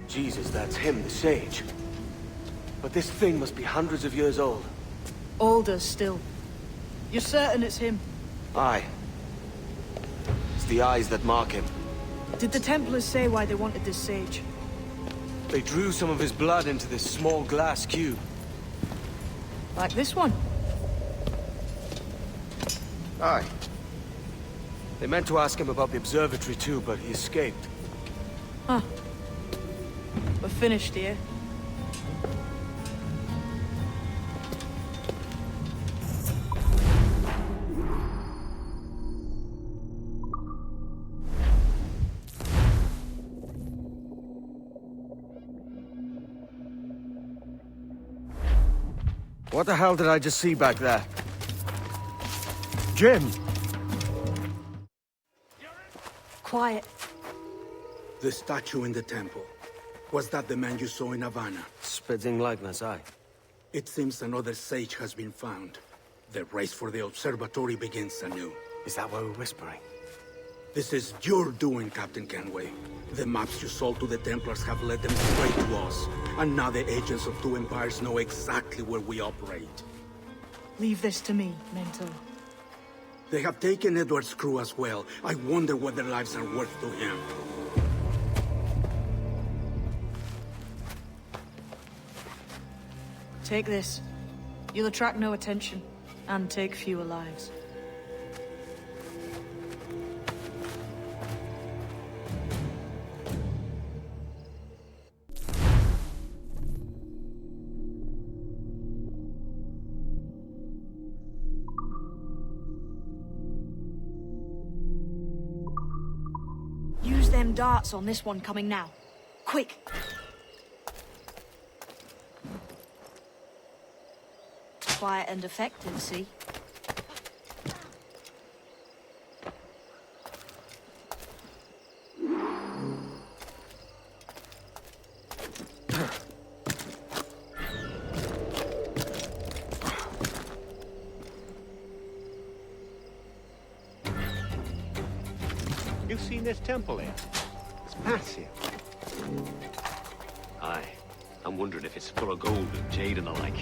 Jesus, that's him, the sage. But this thing must be hundreds of years old. Older still. You're certain it's him? Aye. It's the eyes that mark him. Did the Templars say why they wanted this sage? They drew some of his blood into this small glass cube. Like this one? Aye. They meant to ask him about the observatory too, but he escaped. Huh. We're finished here. What the hell did I just see back there? Jim! Quiet. The statue in the temple. Was that the man you saw in Havana? Spitting likeness, aye. It seems another sage has been found. The race for the observatory begins anew. Is that why we're whispering? This is your doing, Captain Kenway. The maps you sold to the Templars have led them straight to us. And now the agents of two empires know exactly where we operate. Leave this to me, Mentor. They have taken Edward's crew as well. I wonder what their lives are worth to him. Take this. You'll attract no attention, and take fewer lives. Use them darts on this one coming now. Quick! Quiet and effective, see? You've seen this temple here? It's massive. Aye. I'm wondering if it's full of gold and jade and the like.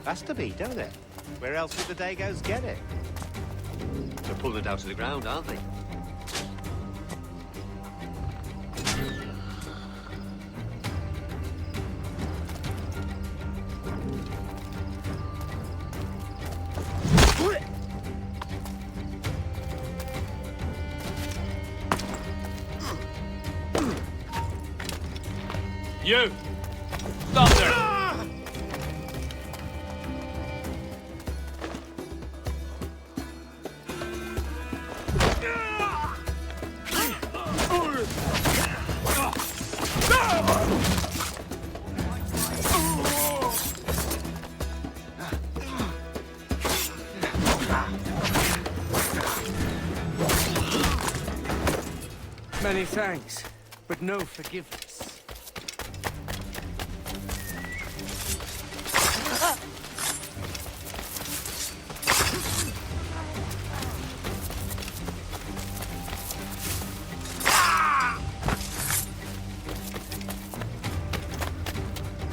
Has to be, don't it? Where else would the Dagos get it? They're pulling it down to the ground, aren't they? You! Stop there! Many thanks, but no forgiveness.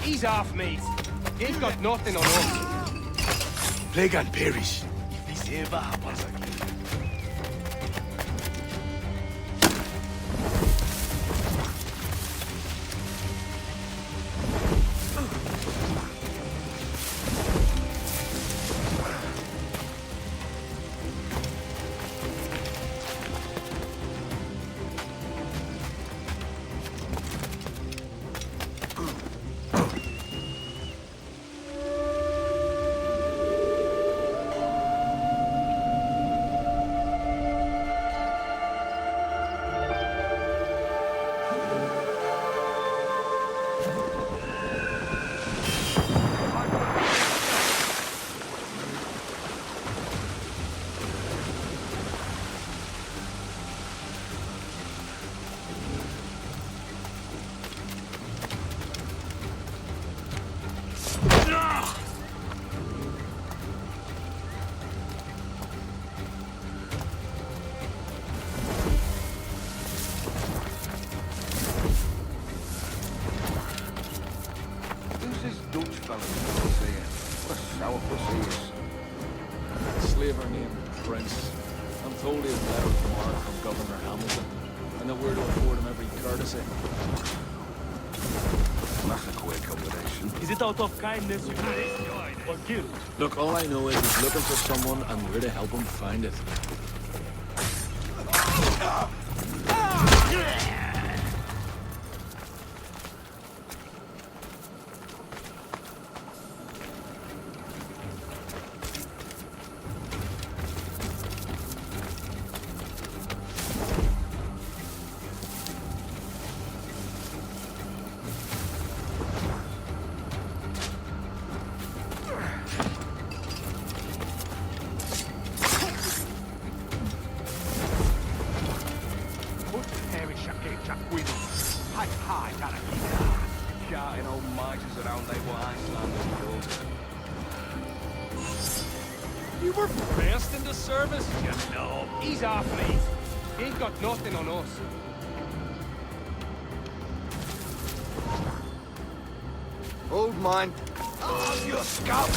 He's off, mate. He's got nothing on us. Plague and perish. If he ever happens again. Prince. I'm told he has letters marked from Governor Hamilton, and that we're to afford him every courtesy. That's a quick combination. Is it out of kindness, you mean, or guilt? Look, all I know is he's looking for someone, and we're to help him find it. Shouting old miters around they were Iceland and You were first in the service? You know, he's our place. He ain't got nothing on us. Old mine. Oh, your scalp!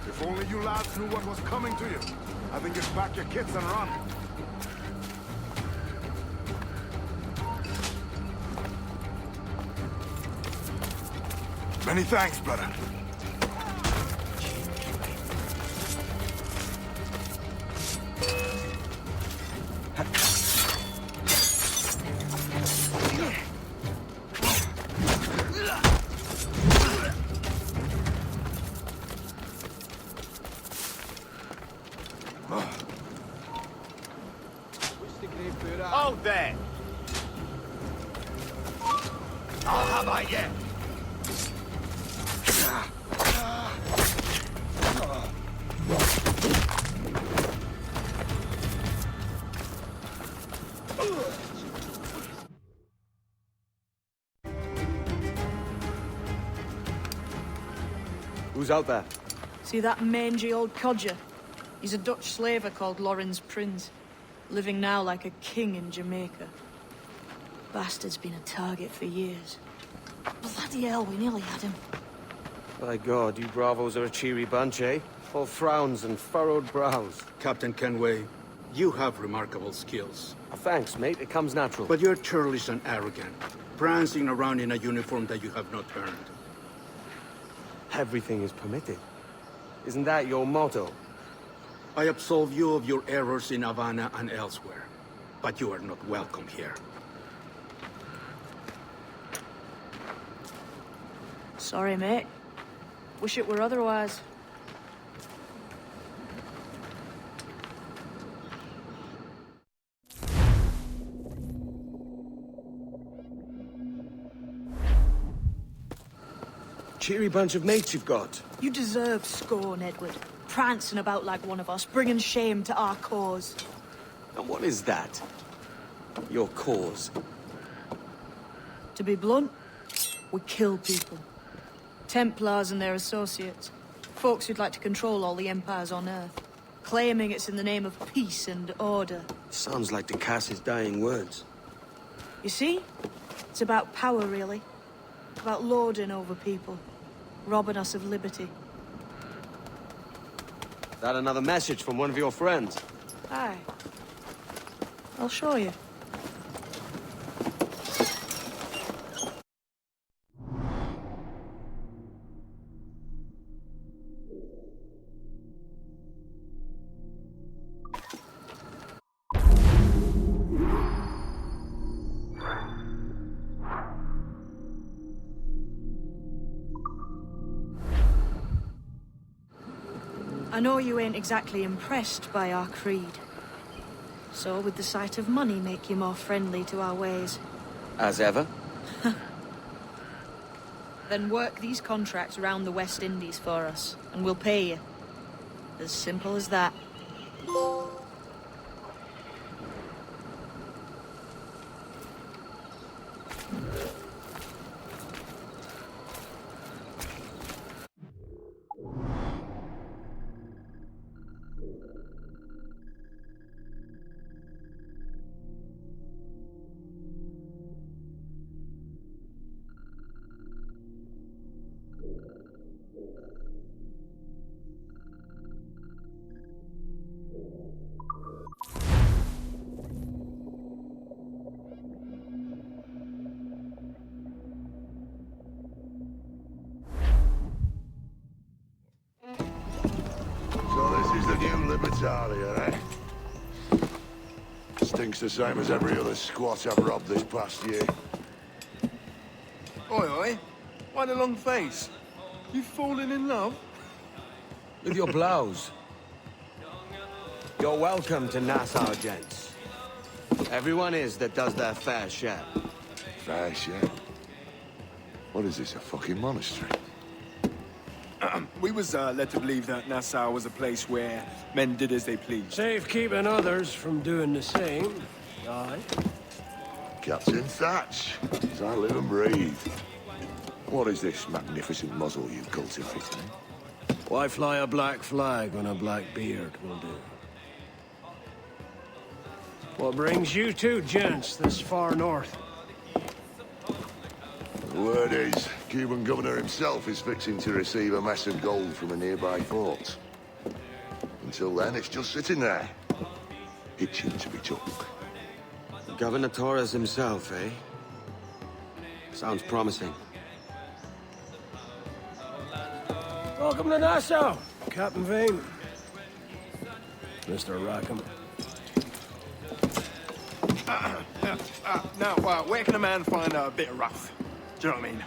If only you lads knew what was coming to you. I think you'd pack your kits and run. Many thanks, brother. Hold there! I'll have I yet! Who's out there? See that mangy old codger? He's a Dutch slaver called Lawrence Prince, living now like a king in Jamaica. Bastard's been a target for years. Bloody hell, we nearly had him. By God, you bravos are a cheery bunch, eh? All frowns and furrowed brows. Captain Kenway, you have remarkable skills. Thanks, mate. It comes natural. But you're churlish and arrogant, prancing around in a uniform that you have not earned. Everything is permitted. Isn't that your motto? I absolve you of your errors in Havana and elsewhere, but you are not welcome here. Sorry, mate. Wish it were otherwise. Cheery bunch of mates you've got. You deserve scorn, Edward. Prancing about like one of us, bringing shame to our cause. And what is that? Your cause? To be blunt, we kill people. Templars and their associates. Folks who'd like to control all the empires on Earth. Claiming it's in the name of peace and order. Sounds like to cast his dying words. You see? It's about power, really. About lording over people. Robbing us of liberty. That another message from one of your friends? Aye. I'll show you. I know you ain't exactly impressed by our creed. So would the sight of money make you more friendly to our ways? As ever? Then work these contracts around the West Indies for us, and we'll pay you. As simple as that. out of here, eh? Stinks the same as every other squat I've robbed this past year. Oi, oi. Why the long face? You falling in love? With your blouse. You're welcome to Nassau, gents. Everyone is that does their fair share. Fair share? What is this, a fucking monastery? We was led to believe that Nassau was a place where men did as they pleased. Safe keeping others from doing the same. Aye. Captain Thatch, as I live and breathe. What is this magnificent muzzle you cultivating? Why fly a black flag when a black beard will do? What brings you two gents this far north? The word is, Cuban governor himself is fixing to receive a mess of gold from a nearby fort. Until then, it's just sitting there, itching to be took. Governor Torres himself, eh? Sounds promising. Welcome to Nassau, Captain Vane. Mr. Rackham. Now, where can a man find a bit of rough? Do you know what I mean?